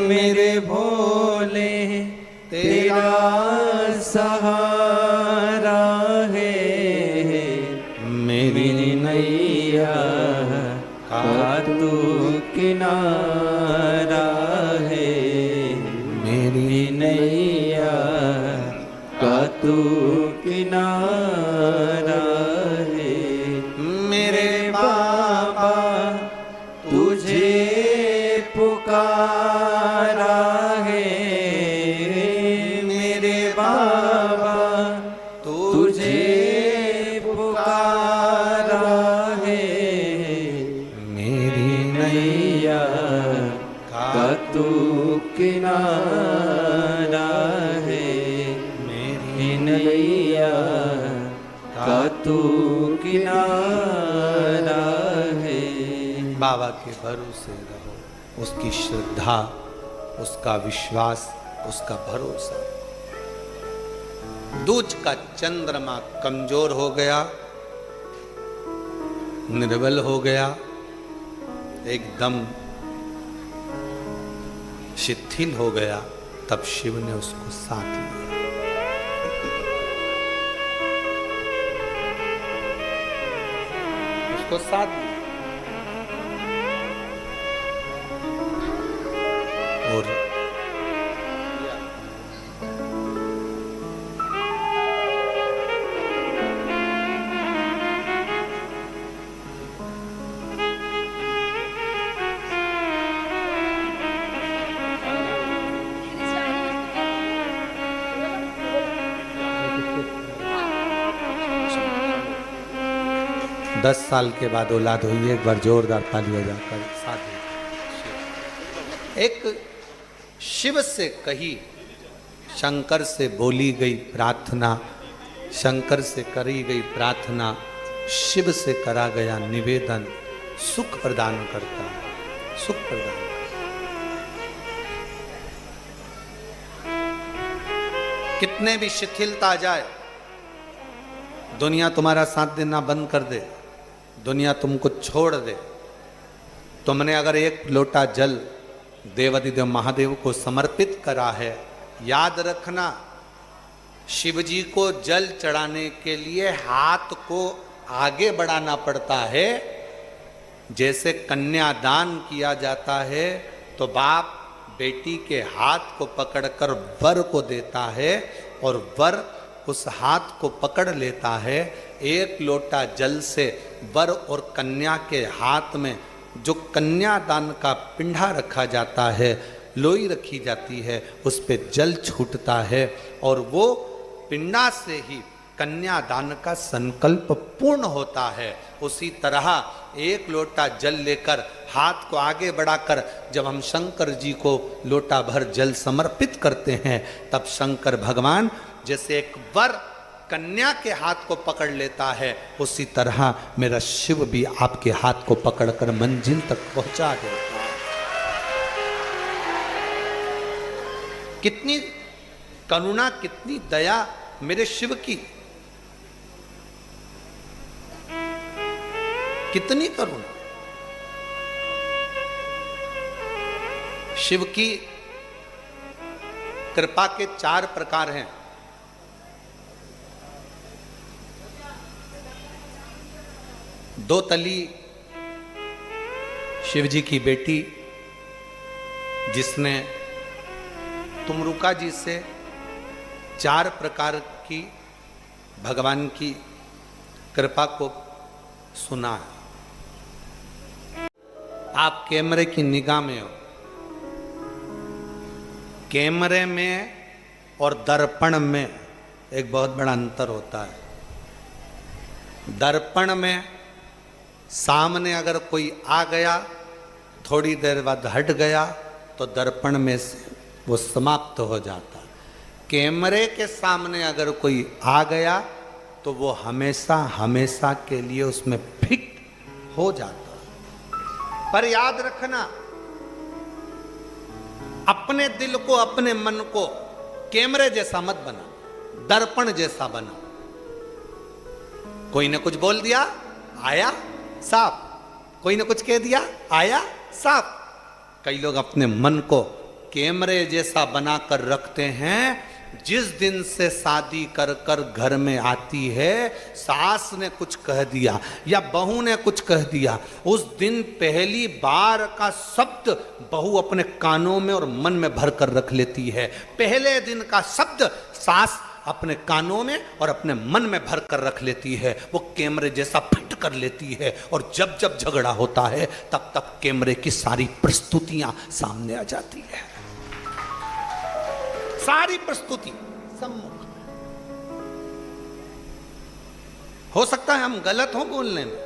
मेरे भोले तेरा सहारा है। मेरी नैया का तू किनारा है, मेरी नैया का तू किनारा है। मेरे बाबा तुझे पुकारा है, मेरे बाबा तुझे पुकारा है। मेरी नैया का तू किनारा है, मेरी नैया का तू किनारा है। बाबा के भरोसे रहो, उसकी श्रद्धा, उसका विश्वास, उसका भरोसा। दूज का चंद्रमा कमजोर हो गया, निर्बल हो गया, एकदम शिथिल हो गया, तब शिव ने उसको साथ लिया। उसको साथ लिया और 10 साल के बाद औलाद हुई। एक बार जोरदार तालियां जाकर साथ। एक शिव से कही, शंकर से बोली गई प्रार्थना, शंकर से करी गई प्रार्थना, शिव से करा गया निवेदन सुख प्रदान करता है, सुख प्रदान। कितने भी शिथिलता आ जाए, दुनिया तुम्हारा साथ देना बंद कर दे, दुनिया तुमको छोड़ दे, तुमने अगर एक लोटा जल देवाधिदेव महादेव को समर्पित करा है, याद रखना, शिव जी को जल चढ़ाने के लिए हाथ को आगे बढ़ाना पड़ता है। जैसे कन्यादान किया जाता है तो बाप बेटी के हाथ को पकड़कर वर को देता है और वर उस हाथ को पकड़ लेता है। एक लोटा जल से वर और कन्या के हाथ में जो कन्यादान का पिंडा रखा जाता है, लोई रखी जाती है, उस पे जल छूटता है और वो पिंडा से ही कन्यादान का संकल्प पूर्ण होता है। उसी तरह एक लोटा जल लेकर हाथ को आगे बढ़ाकर जब हम शंकर जी को लोटा भर जल समर्पित करते हैं, तब शंकर भगवान जैसे एक वर कन्या के हाथ को पकड़ लेता है, उसी तरह मेरा शिव भी आपके हाथ को पकड़कर मंजिल तक पहुंचा देता है। कितनी करुणा, कितनी दया मेरे शिव की, कितनी करुणा। शिव की कृपा के 4 प्रकार हैं। दो तली शिव जी की बेटी, जिसने तुमरुका जी से 4 प्रकार की भगवान की कृपा को सुना है। आप कैमरे की निगाह में हो, कैमरे में और दर्पण में एक बहुत बड़ा अंतर होता है। दर्पण में सामने अगर कोई आ गया, थोड़ी देर बाद हट गया, तो दर्पण में से वो समाप्त हो जाता। कैमरे के सामने अगर कोई आ गया तो वो हमेशा हमेशा के लिए उसमें फिट हो जाता। पर याद रखना, अपने दिल को, अपने मन को कैमरे जैसा मत बना, दर्पण जैसा बना। कोई ने कुछ बोल दिया, आया साफ, कोई ने कुछ कह दिया, आया साफ। कई लोग अपने मन को कैमरे जैसा बनाकर रखते हैं। जिस दिन से शादी कर कर घर में आती है, सास ने कुछ कह दिया या बहू ने कुछ कह दिया, उस दिन पहली बार का शब्द बहू अपने कानों में और मन में भर कर रख लेती है। पहले दिन का शब्द सास अपने कानों में और अपने मन में भर कर रख लेती है। वो कैमरे जैसा फिट कर लेती है और जब जब झगड़ा होता है तब तब कैमरे की सारी प्रस्तुतियां सामने आ जाती है। सारी प्रस्तुति सम्मुख। हो सकता है हम गलत हों बोलने में,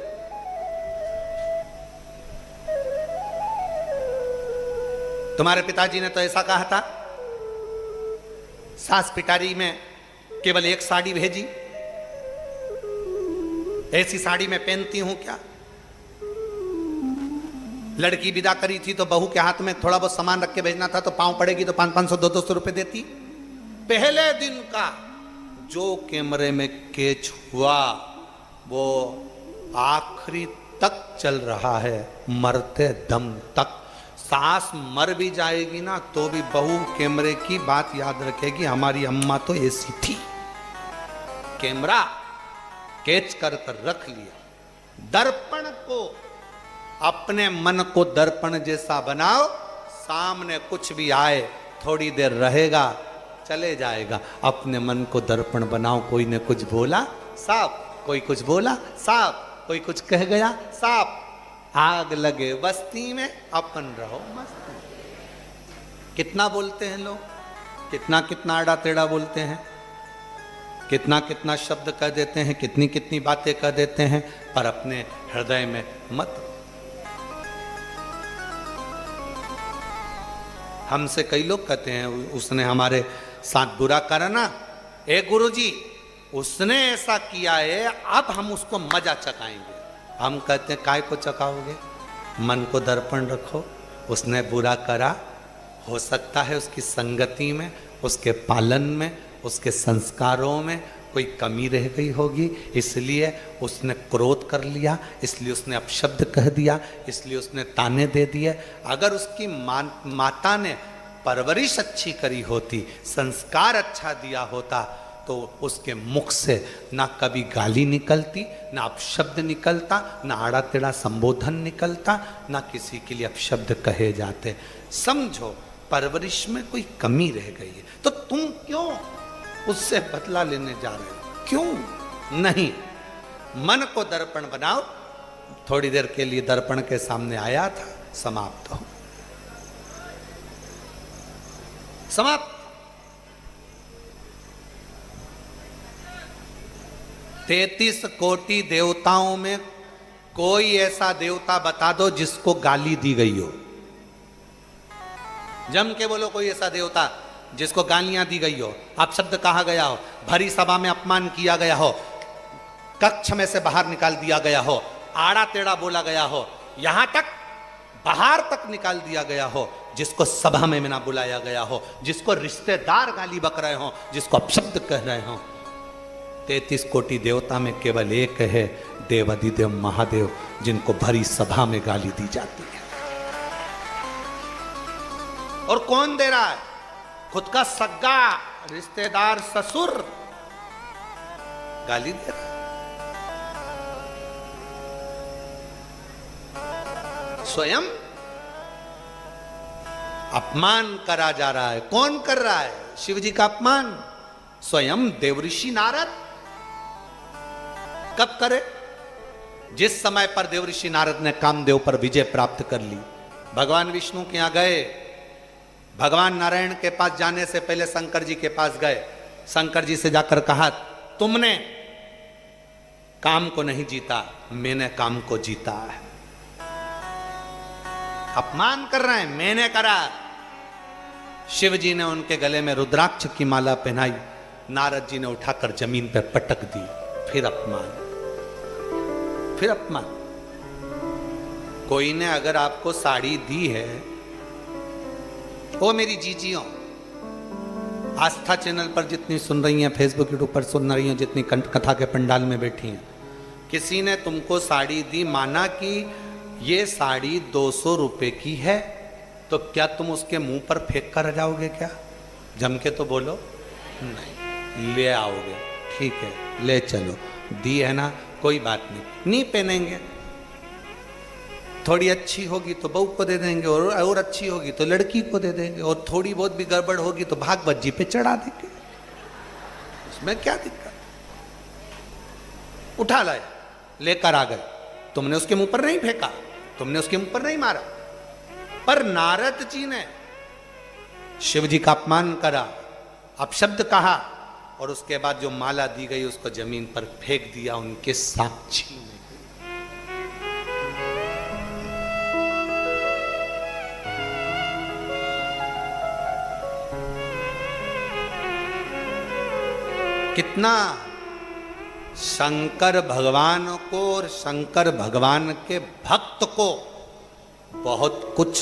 तुम्हारे पिताजी ने तो ऐसा कहा था, सास पिटारी में केवल एक साड़ी भेजी, ऐसी साड़ी मैं पहनती हूं क्या? लड़की विदा करी थी तो बहू के हाथ में थोड़ा बहुत सामान रख के भेजना था, तो पांव पड़ेगी तो 500 200 रुपए देती। पहले दिन का जो कैमरे में कैच हुआ वो आखिरी तक चल रहा है, मरते दम तक। सास मर भी जाएगी ना तो भी बहू कैमरे की बात याद रखेगी, हमारी अम्मा तो ऐसी थी। कैमरा कैच कर कर रख लिया। दर्पण को, अपने मन को दर्पण जैसा बनाओ, सामने कुछ भी आए थोड़ी देर रहेगा, चले जाएगा। अपने मन को दर्पण बनाओ। कोई ने कुछ बोला, साफ, कोई कुछ बोला, साफ, कोई कुछ कह गया, साफ। आग लगे बस्ती में, अपन रहो मस्ती। कितना बोलते हैं लोग, कितना कितना आड़ा टेढ़ा बोलते हैं, कितना कितना शब्द कह देते हैं, कितनी कितनी बातें कह देते हैं, पर अपने हृदय में मत। हमसे कई लोग कहते हैं उसने हमारे साथ बुरा करा ना, ए गुरुजी उसने ऐसा किया है, अब हम उसको मजा चखाएंगे। हम कहते हैं काय को चखाओगे? मन को दर्पण रखो। उसने बुरा करा, हो सकता है उसकी संगति में, उसके पालन में, उसके संस्कारों में कोई कमी रह गई होगी, इसलिए उसने क्रोध कर लिया, इसलिए उसने अपशब्द कह दिया, इसलिए उसने ताने दे दिए। अगर उसकी माता ने परवरिश अच्छी करी होती, संस्कार अच्छा दिया होता, तो उसके मुख से ना कभी गाली निकलती, ना अपशब्द निकलता, ना आड़ा टेढ़ा संबोधन निकलता, ना किसी के लिए अपशब्द कहे जाते। समझो परवरिश में कोई कमी रह गई है, तो तुम क्यों उससे बदला लेने जा रहे हो? क्यों नहीं? मन को दर्पण बनाओ। थोड़ी देर के लिए दर्पण के सामने आया था, समाप्त हो, समाप्त। 33 कोटि देवताओं में कोई ऐसा देवता बता दो जिसको गाली दी गई हो। जम के बोलो कोई ऐसा देवता जिसको गालियां दी गई हो, अपशब्द कहा गया हो, भरी सभा में अपमान किया गया हो, कक्ष में से बाहर निकाल दिया गया हो, आड़ा टेढ़ा बोला गया हो, यहां तक बाहर तक निकाल दिया गया हो, जिसको सभा में ना बुलाया गया हो, जिसको रिश्तेदार गाली बक रहे हो, जिसको अपशब्द कह रहे हो। 33 कोटि देवता में केवल एक है, देवाधिदेव महादेव, जिनको भरी सभा में गाली दी जाती है। और कौन दे रहा है? खुद का सगा रिश्तेदार ससुर गाली दे रहा है। स्वयं अपमान करा जा रहा है। कौन कर रहा है शिव जी का अपमान? स्वयं देवऋषि नारद। कब करे? जिस समय पर देवऋषि नारद ने कामदेव पर विजय प्राप्त कर ली, भगवान विष्णु के यहां गए, भगवान नारायण के पास जाने से पहले शंकर जी के पास गए, शंकर जी से जाकर कहा, तुमने काम को नहीं जीता, मैंने काम को जीता है। अपमान कर रहे हैं, मैंने करा। शिव जी ने उनके गले में रुद्राक्ष की माला पहनाई, नारद जी ने उठाकर जमीन पर पटक दी। फिर अपमान, फिर अपमान। कोई ने अगर आपको साड़ी दी है, ओ मेरी जीजियों, आस्था चैनल पर जितनी सुन रही हैं, फेसबुक यूट्यूब पर सुन रही हैं, जितनी कथा के पंडाल में बैठी हैं, किसी ने तुमको साड़ी दी, माना कि ये साड़ी 200 रुपए की है, तो क्या तुम उसके मुंह पर फेंक कर जाओगे? क्या जम के तो बोलो नहीं, ले आओगे। ठीक है, ले चलो, दी है ना, कोई बात नहीं पहनेंगे। थोड़ी अच्छी होगी तो बहू को दे देंगे, और अच्छी होगी तो लड़की को दे देंगे, और थोड़ी बहुत भी गड़बड़ होगी तो भागवत जी पे चढ़ा देंगे। उसमें क्या दिक्कत? उठा लाए, लेकर आ गए, तुमने उसके मुंह पर नहीं फेंका, तुमने उसके मुंह पर नहीं मारा। पर नारद जी ने शिव जी का अपमान करा, अपशब्द कहा, और उसके बाद जो माला दी गई उसको जमीन पर फेंक दिया उनके साक्षी में। कितना शंकर भगवान को और शंकर भगवान के भक्त को बहुत कुछ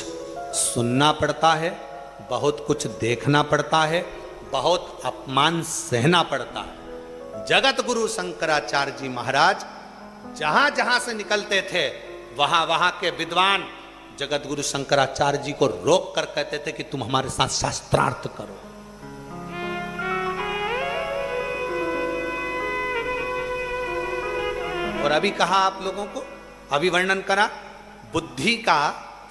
सुनना पड़ता है, बहुत कुछ देखना पड़ता है, बहुत अपमान सहना पड़ता है। जगत गुरु शंकराचार्य जी महाराज जहां जहां से निकलते थे, वहां वहां के विद्वान जगत गुरु शंकराचार्य जी को रोक कर कहते थे कि तुम हमारे साथ शास्त्रार्थ करो। और अभी कहा आप लोगों को, अभी वर्णन करा, बुद्धि का,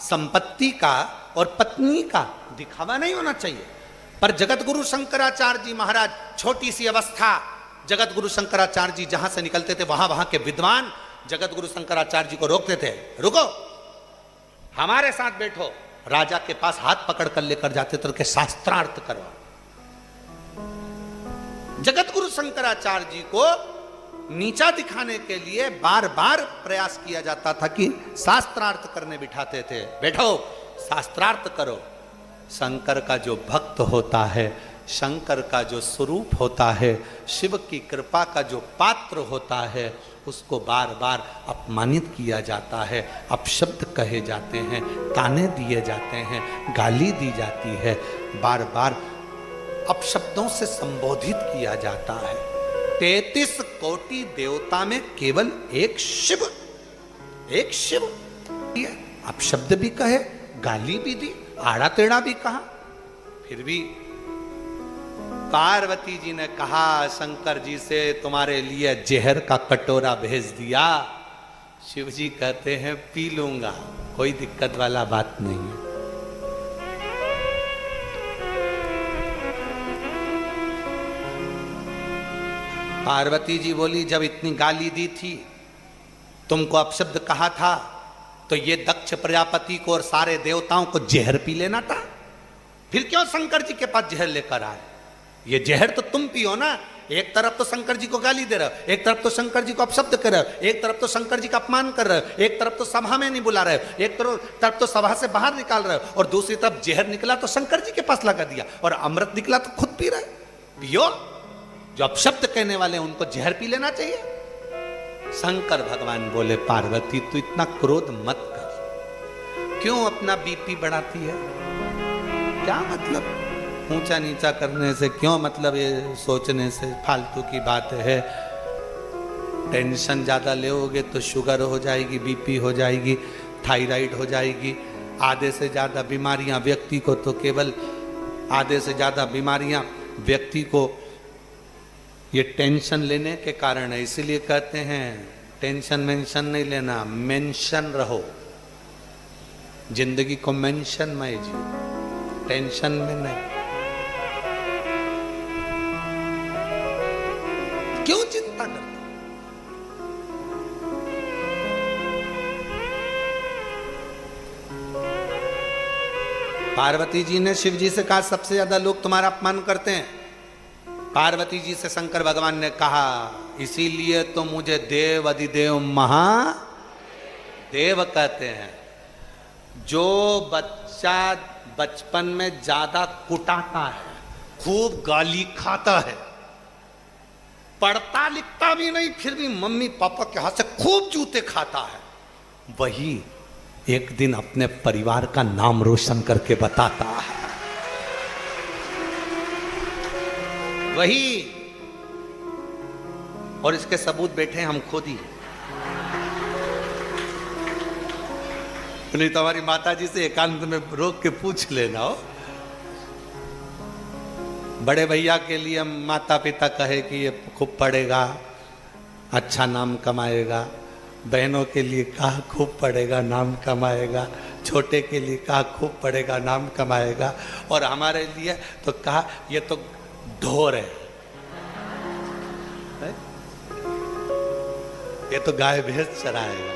संपत्ति का और पत्नी का दिखावा नहीं होना चाहिए। पर जगत गुरु शंकराचार्य जी महाराज, छोटी सी अवस्था, जगत गुरु शंकराचार्य जी जहां से निकलते थे वहां वहां के विद्वान जगत गुरु शंकराचार्य जी को रोकते थे, रुको, हमारे साथ बैठो। राजा के पास हाथ पकड़ कर लेकर जाते थे कि शास्त्रार्थ करो। जगत गुरु शंकराचार्य जी को नीचा दिखाने के लिए बार बार प्रयास किया जाता था कि शास्त्रार्थ करने बिठाते थे, बैठो शास्त्रार्थ करो। शंकर का जो भक्त होता है, शंकर का जो स्वरूप होता है, शिव की कृपा का जो पात्र होता है, उसको बार बार अपमानित किया जाता है, अपशब्द कहे जाते हैं, ताने दिए जाते हैं, गाली दी जाती है, बार बार अपशब्दों से संबोधित किया जाता है। 33 कोटि देवता में केवल एक शिव, एक शिव अपशब्द भी कहे, गाली भी दी, आड़ा टेढ़ा भी कहा, फिर भी पार्वती जी ने कहा शंकर जी से, तुम्हारे लिए जहर का कटोरा भेज दिया। शिव जी कहते हैं पी लूंगा, कोई दिक्कत वाला बात नहीं है। पार्वती जी बोली, जब इतनी गाली दी थी, तुमको अपशब्द कहा था, तो ये दक्ष प्रजापति को और सारे देवताओं को जहर पी लेना था। फिर क्यों शंकर जी के पास जहर लेकर आए? ये जहर तो तुम पियो ना। एक तरफ तो शंकर जी को गाली दे रहे हो, एक तरफ तो शंकर जी को अपशब्द कर रहे हो, एक तरफ तो शंकर जी का अपमान कर रहे हो, एक तरफ तो सभा में नहीं बुला रहे हो, एक तरफ तो सभा से बाहर निकाल रहे हो, और दूसरी तरफ जहर निकला तो शंकर जी के पास लगा दिया, और अमृत निकला तो खुद पी रहे। पियो, जो अपशब्द कहने वाले हैं उनको जहर पी लेना चाहिए। शंकर भगवान बोले, पार्वती तू इतना क्रोध मत कर, क्यों अपना बीपी बढ़ाती है? क्या मतलब ऊंचा नीचा करने से, क्यों मतलब ये सोचने से? फालतू की बात है। टेंशन ज्यादा लोगे तो शुगर हो जाएगी, बीपी हो जाएगी, थायराइड हो जाएगी, आधे से ज्यादा बीमारियां व्यक्ति को, तो केवल आधे से ज्यादा बीमारियां व्यक्ति को ये टेंशन लेने के कारण है। इसीलिए कहते हैं टेंशन मेंशन नहीं लेना, मेंशन रहो, जिंदगी को मेंशन में जियो, टेंशन में नहीं। क्यों चिंता करते? पार्वती जी ने शिव जी से कहा, सबसे ज्यादा लोग तुम्हारा अपमान करते हैं। पार्वती जी से शंकर भगवान ने कहा, इसीलिए तो मुझे देव अधिदेव महादेव कहते हैं। जो बच्चा बचपन में ज्यादा कुटाता है, खूब गाली खाता है, पढ़ता लिखता भी नहीं, फिर भी मम्मी पापा के हाथ से खूब जूते खाता है, वही एक दिन अपने परिवार का नाम रोशन करके बताता है। वही, और इसके सबूत बैठे हम खुद ही। नहीं तो हमारी माता जी से एकांत में रोक के पूछ लेना हो। बड़े भैया के लिए माता पिता कहे कि ये खूब पढ़ेगा, अच्छा नाम कमाएगा। बहनों के लिए कहा खूब पढ़ेगा, नाम कमाएगा। छोटे के लिए कहा खूब पढ़ेगा, नाम कमाएगा। और हमारे लिए तो कहा ये तो ढोर है, ये तो गाय भैंस चराएगा।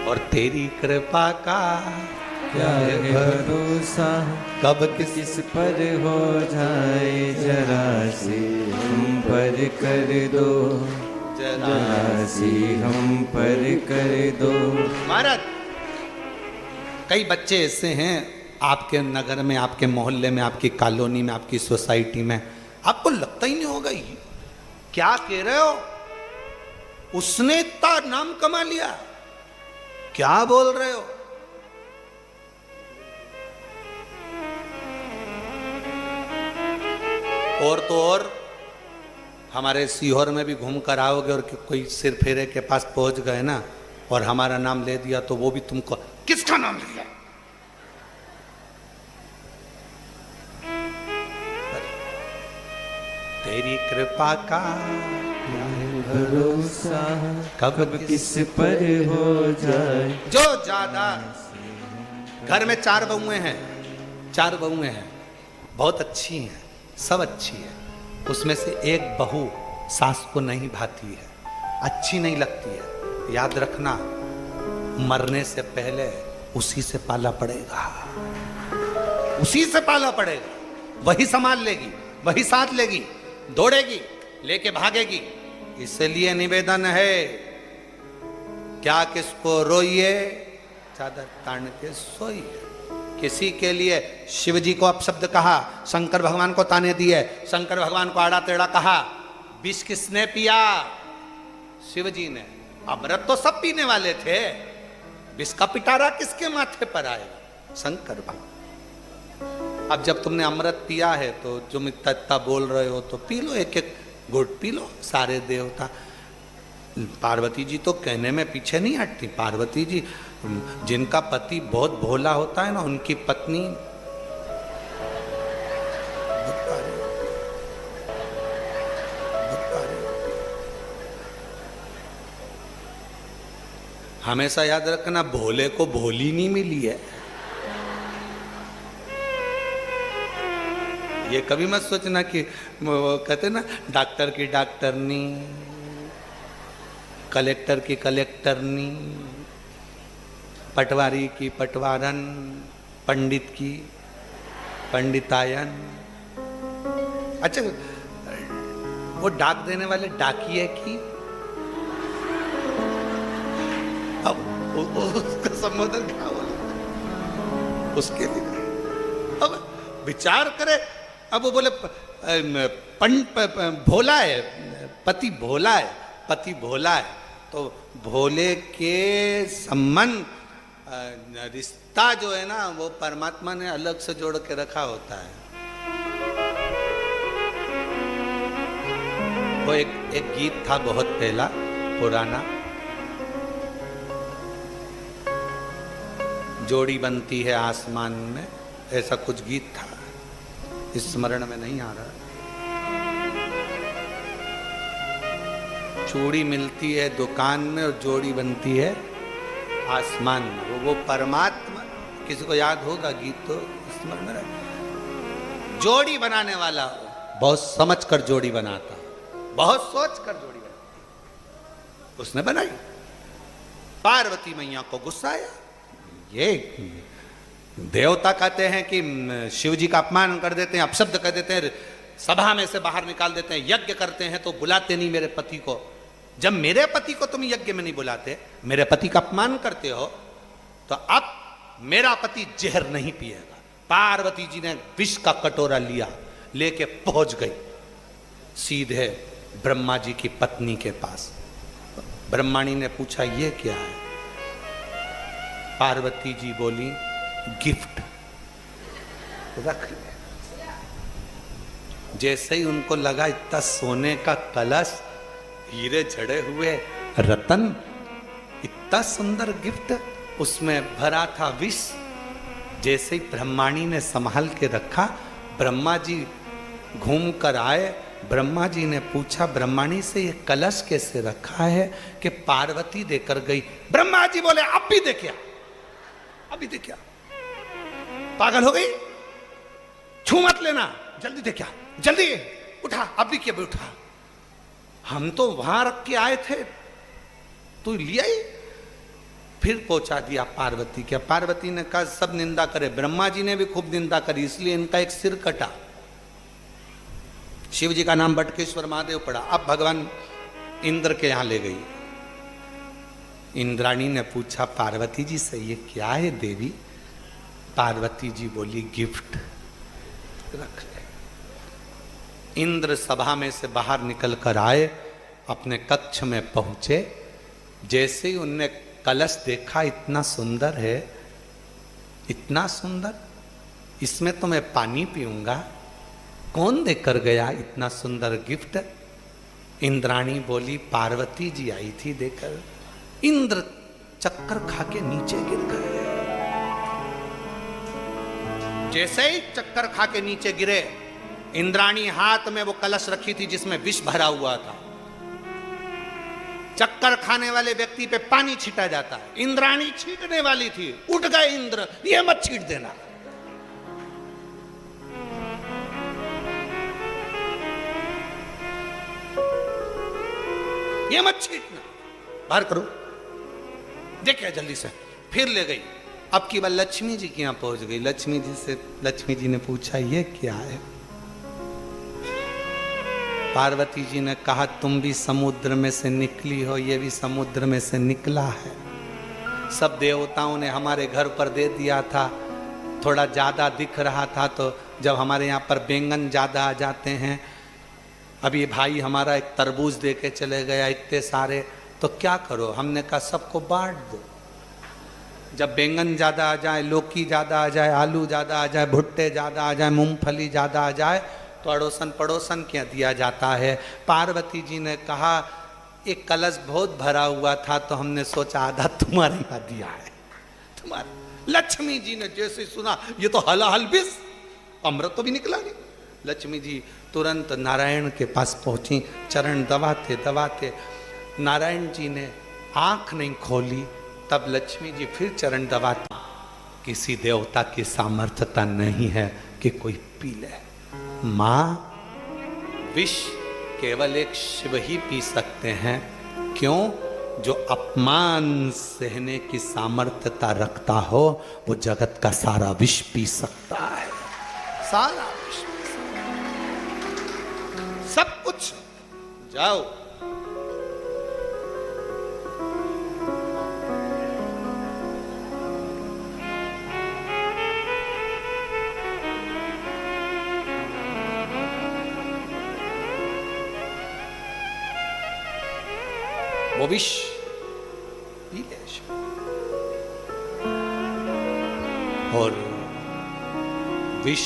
और तेरी कृपा का क्या है भरोसा, कब किस पर हो जाए, जरा सी हम पर कर दो, जरा सी हम पर कर दो। महाराज, कई बच्चे ऐसे हैं आपके नगर में, आपके मोहल्ले में, आपकी कॉलोनी में, आपकी सोसाइटी में, आपको लगता ही नहीं होगा ये क्या कह रहे हो, उसने इतना नाम कमा लिया, क्या बोल रहे हो। और तो और हमारे सीहोर में भी घूम कर आओगे और कोई सिर फेरे के पास पहुंच गए ना और हमारा नाम ले दिया तो वो भी तुमको, किसका नाम लिया? तेरी कृपा का भरोसा, कब किस पर हो जाए। जो ज्यादा, घर में 4 बहुएं हैं, 4 बहुएं हैं, बहुत अच्छी हैं, सब अच्छी है, उसमें से एक बहू सास को नहीं भाती है, अच्छी नहीं लगती है। याद रखना, मरने से पहले उसी से पाला पड़ेगा, उसी से पाला पड़ेगा, वही संभाल लेगी, वही साथ लेगी, दौड़ेगी, लेके भागेगी। इसलिए निवेदन है, क्या किसको रोइए, चादर तान के सोइए। किसी के लिए शिव जी को अपशब्द कहा, शंकर भगवान को ताने दिए, शंकर भगवान को आड़ा टेढ़ा कहा। विष किसने पिया? शिव जी ने। अमृत तो सब पीने वाले थे, विष का पिटारा किसके माथे पर आएगा? शंकर भगवान। अब जब तुमने अमृत पिया है तो तुम इतना बोल रहे हो तो पी लो, एक एक घुट पी लो। सारे देवता, पार्वती जी तो कहने में पीछे नहीं हटती। पार्वती जी जिनका पति बहुत भोला होता है ना, उनकी पत्नी हमेशा याद रखना, भोले को भोली नहीं मिली है। ये कभी मत सोचना कि वो कहते ना, डॉक्टर की डॉक्टरनी, कलेक्टर की कलेक्टरनी, पटवारी की पटवारन, पंडित की पंडितायन। अच्छा, वो डाक देने वाले डाकिए की, अब उसका संबोधन क्या बोला उसके लिए। अब विचार करे, अब वो बोले भोला है, पति भोला है, पति भोला है, तो भोले के संबंध रिश्ता जो है ना, वो परमात्मा ने अलग से जोड़ के रखा होता है। वो एक गीत था बहुत पहला पुराना, जोड़ी बनती है आसमान में, ऐसा कुछ गीत था, इस स्मरण में नहीं आ रहा। चूड़ी मिलती है दुकान में और जोड़ी बनती है आसमान में। वो परमात्मा, किसी को याद होगा गीत तो स्मरण में रहे। जोड़ी बनाने वाला बहुत समझ कर जोड़ी बनाता, बहुत सोच कर जोड़ी बनाता, उसने बनाई। पार्वती मैया को गुस्सा आया। ये देवता कहते हैं कि शिव जी का अपमान कर देते हैं, अपशब्द कर देते हैं, सभा में से बाहर निकाल देते हैं, यज्ञ करते हैं तो बुलाते नहीं मेरे पति को। जब मेरे पति को तुम यज्ञ में नहीं बुलाते, मेरे पति का अपमान करते हो, तो अब मेरा पति जहर नहीं पिएगा। पार्वती जी ने विष का कटोरा लिया, लेके पहुंच गई सीधे ब्रह्मा जी की पत्नी के पास। ब्रह्माणी ने पूछा ये क्या है? पार्वती जी बोली गिफ्ट, रख ले। जैसे ही उनको लगा इतना सोने का कलश, हीरे जड़े हुए रतन, इतना सुंदर गिफ्ट, उसमें भरा था विष। जैसे ही ब्रह्माणी ने संभाल के रखा, ब्रह्मा जी घूम कर आए। ब्रह्मा जी ने पूछा ब्रह्माणी से ये कलश कैसे रखा है? कि पार्वती देकर गई। ब्रह्मा जी बोले अब भी देखिया, अभी देखिया, पागल हो गई, छू मत लेना, जल्दी देखिया, जल्दी उठा, अभी क्या उठा, हम तो वहां रख के आए थे, तू लिया ही। फिर पहुंचा दिया पार्वती के। पार्वती ने कहा सब निंदा करे, ब्रह्मा जी ने भी खूब निंदा करी, इसलिए इनका एक सिर कटा। शिव जी का नाम बटकेश्वर महादेव पड़ा। अब भगवान इंद्र के यहां ले गई। इंद्राणी ने पूछा पार्वती जी से ये क्या है देवी? पार्वती जी बोली गिफ्ट, रख ले। इंद्र सभा में से बाहर निकल कर आए, अपने कक्ष में पहुंचे। जैसे ही उनने कलश देखा, इतना सुंदर है, इतना सुंदर, इसमें तो मैं पानी पीऊंगा। कौन देकर गया इतना सुंदर गिफ्ट? इंद्राणी बोली पार्वती जी आई थी देकर। इंद्र चक्कर खा के नीचे गिर गए। जैसे ही चक्कर खा के नीचे गिरे, इंद्राणी हाथ में वो कलश रखी थी जिसमें विष भरा हुआ था। चक्कर खाने वाले व्यक्ति पे पानी छीटा जाता है, इंद्राणी छीटने वाली थी, उठ गए इंद्र, ये मत छीट देना। ये मत छीटना, बाहर करो। देखिए जल्दी से, फिर ले गई। अब की बार लक्ष्मी जी के यहां पहुंच गई। लक्ष्मी जी ने पूछा ये क्या है? पार्वती जी ने कहा तुम भी समुद्र में से निकली हो, ये भी समुद्र में से निकला है। सब देवताओं ने हमारे घर पर दे दिया था, थोड़ा ज्यादा दिख रहा था, तो जब हमारे यहाँ पर बैंगन ज्यादा आ जाते हैं, अभी भाई हमारा एक तरबूज दे के चले गया इतने सारे, तो क्या करो? हमने कहा सबको बांट दो। जब बैंगन ज़्यादा आ जाए, लौकी ज़्यादा आ जाए, आलू ज़्यादा आ जाए, भुट्टे ज़्यादा आ जाए, मूंगफली ज़्यादा आ जाए, तो अड़ोसन पड़ोसन क्या दिया जाता है। पार्वती जी ने कहा एक कलश बहुत भरा हुआ था, तो हमने सोचा आधा तुम्हारे यहाँ दिया है। तुम्हारा। लक्ष्मी जी ने जैसे सुना ये तो हलाहल विष, अमृत तो भी निकला नहीं। लक्ष्मी जी तुरंत नारायण के पास पहुंची, चरण दबाते दबाते। नारायण जी ने आंख नहीं खोली, तब लक्ष्मी जी फिर चरण दबाती। किसी देवता की सामर्थ्यता नहीं है कि कोई पी ले। मां, विष केवल एक शिव ही पी सकते हैं। क्यों? जो अपमान सहने की सामर्थ्यता रखता हो वो जगत का सारा विष पी सकता है, सारा विष पी सकता है। सब कुछ। जाओ वो विष पी ले। और विष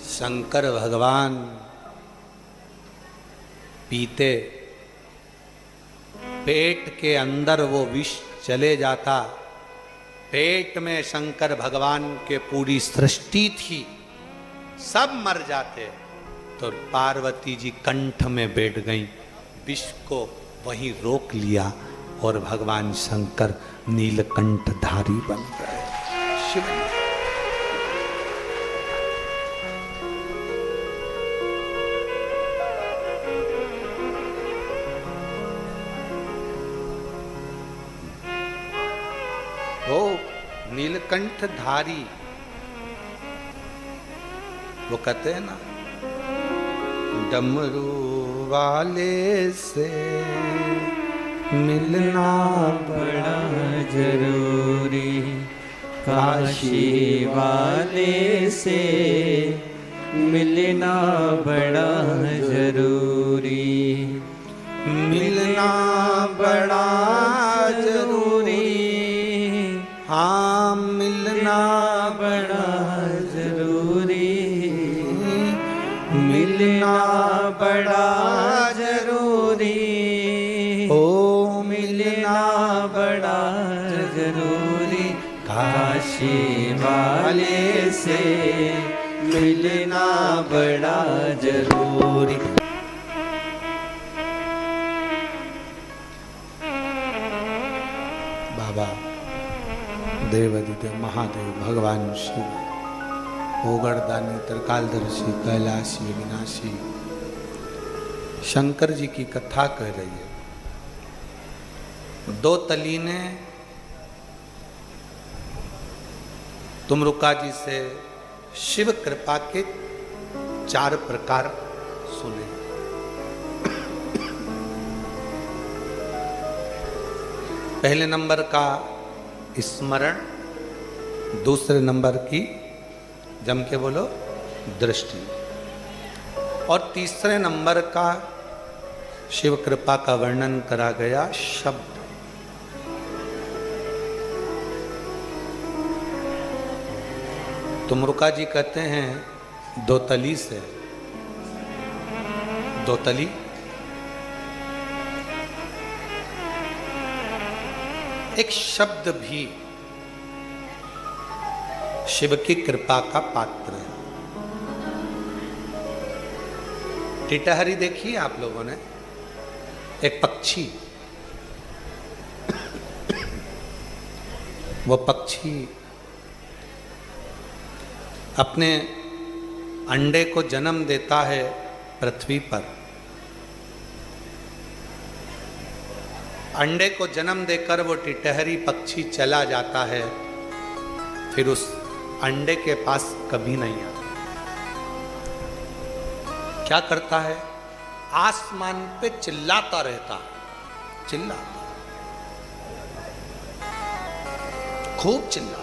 शंकर भगवान पीते, पेट के अंदर वो विष चले जाता। पेट में शंकर भगवान के पूरी सृष्टि थी, सब मर जाते। तो पार्वती जी कंठ में बैठ गई, विष को वहीं रोक लिया और भगवान शंकर नीलकंठधारी बन गए। शिव वो नीलकंठधारी, वो कहते हैं ना, डमरू वाले से मिलना बड़ा जरूरी, काशी वाले से मिलना बड़ा जरूरी, मिलना बड़ा जरूरी। हाँ, मिलना बड़ा जरूरी, मिलना बड़ा जरूरी, ओ मिलना बड़ा जरूरी, काशी वाले से मिलना बड़ा जरूरी। बाबा देवाधिदेव महादेव भगवान शिव, ओगरदानी, त्रिकालदर्शी, कैलाशी, विनाशी, शंकर जी की कथा कह रही है। दो तली ने तुमरुका जी से शिव कृपा के 4 प्रकार सुने। पहले नंबर का स्मरण, दूसरे नंबर की जम के बोलो दृष्टि, और तीसरे नंबर का शिव कृपा का वर्णन करा गया शब्द। तुमरुका जी कहते हैं दोतली से, दोतली एक शब्द भी शिव की कृपा का पात्र है। टिटहरी देखी आप लोगों ने, एक पक्षी, वो पक्षी अपने अंडे को जन्म देता है पृथ्वी पर। अंडे को जन्म देकर वो टिटहरी पक्षी चला जाता है, फिर उस अंडे के पास कभी नहीं आता। क्या करता है? आसमान पे चिल्लाता रहता है, चिल्लाता, खूब चिल्लाता।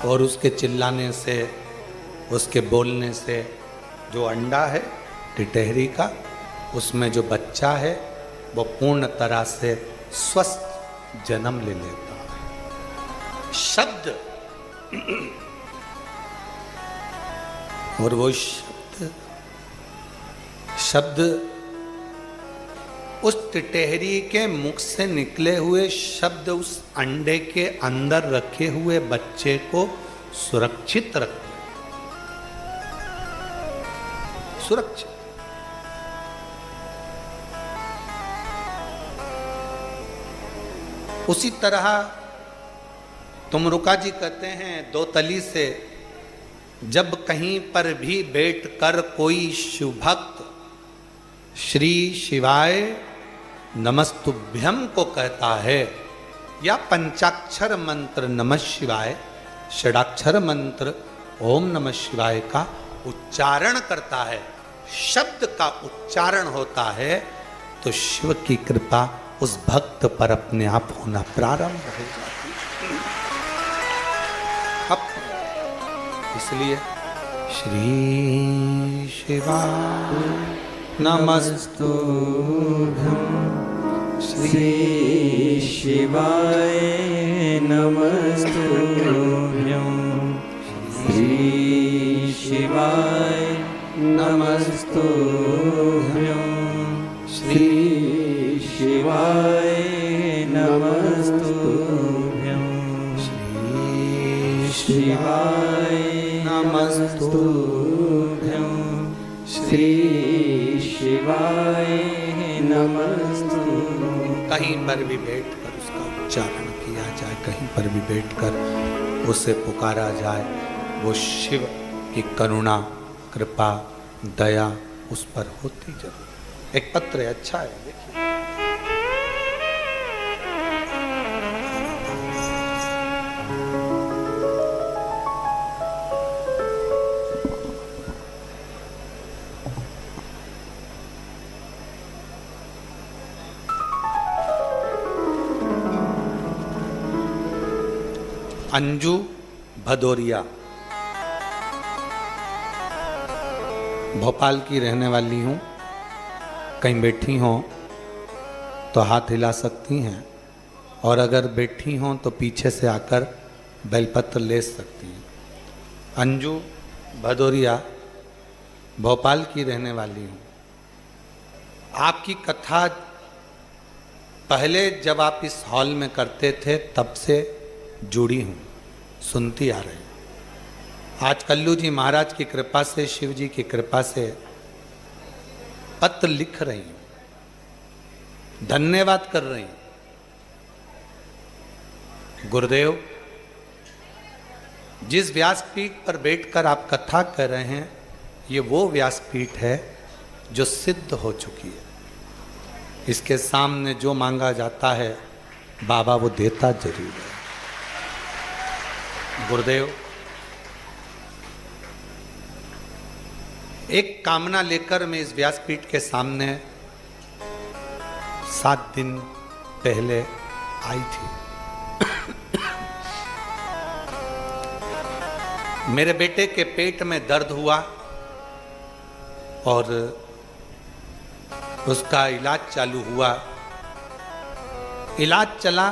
और उसके चिल्लाने से, उसके बोलने से जो अंडा है टिटहरी का, उसमें जो बच्चा है वो पूर्ण तरह से स्वस्थ जन्म ले लेता है। शब्द, और वो शब्द उस टिटहरी के मुख से निकले हुए शब्द उस अंडे के अंदर रखे हुए बच्चे को सुरक्षित रखते, सुरक्षित। उसी तरह तुमरुका जी कहते हैं, दो तली से जब कहीं पर भी बैठकर कोई शिव भक्त श्री शिवाय नमस्तुभ्यम को कहता है या पंचाक्षर मंत्र नमः शिवाय, षडाक्षर मंत्र ओम नमः शिवाय का उच्चारण करता है, शब्द का उच्चारण होता है, तो शिव की कृपा उस भक्त पर अपने आप होना प्रारंभ हो जाती है। अब इसलिए श्री शिवाय नमस्तुभ्यं श्री शिवाय नमस्तुभ्यं श्री शिवाय नमस्तुभ्यं श्री शिवाय नमस्तुभ्यं श्री शिवाय नमस्तुभ्यं श्री शिवाय नमस्तुभ्यं। कहीं पर भी बैठकर उसका उच्चारण किया जाए, कहीं पर भी बैठकर उसे पुकारा जाए, वो शिव की करुणा कृपा दया उस पर होती जरूर। एक पत्र है, अच्छा है, देखिए। अंजू भदौरिया भोपाल की रहने वाली हूँ। कहीं बैठी हों तो हाथ हिला सकती हैं, और अगर बैठी हों तो पीछे से आकर बेलपत्र ले सकती हैं। अंजू भदौरिया भोपाल की रहने वाली हूँ। आपकी कथा पहले जब आप इस हॉल में करते थे तब से जुड़ी हूँ, सुनती आ रही। आज कल्लू जी महाराज की कृपा से, शिव जी की कृपा से पत्र लिख रही हूँ, धन्यवाद कर रही हूँ। गुरुदेव, जिस व्यासपीठ पर बैठकर आप कथा कर रहे हैं, ये वो व्यासपीठ है जो सिद्ध हो चुकी है। इसके सामने जो मांगा जाता है बाबा वो देता जरूर है। गुरुदेव, एक कामना लेकर मैं इस व्यासपीठ के सामने 7 दिन पहले आई थी। मेरे बेटे के पेट में दर्द हुआ और उसका इलाज चालू हुआ। इलाज चला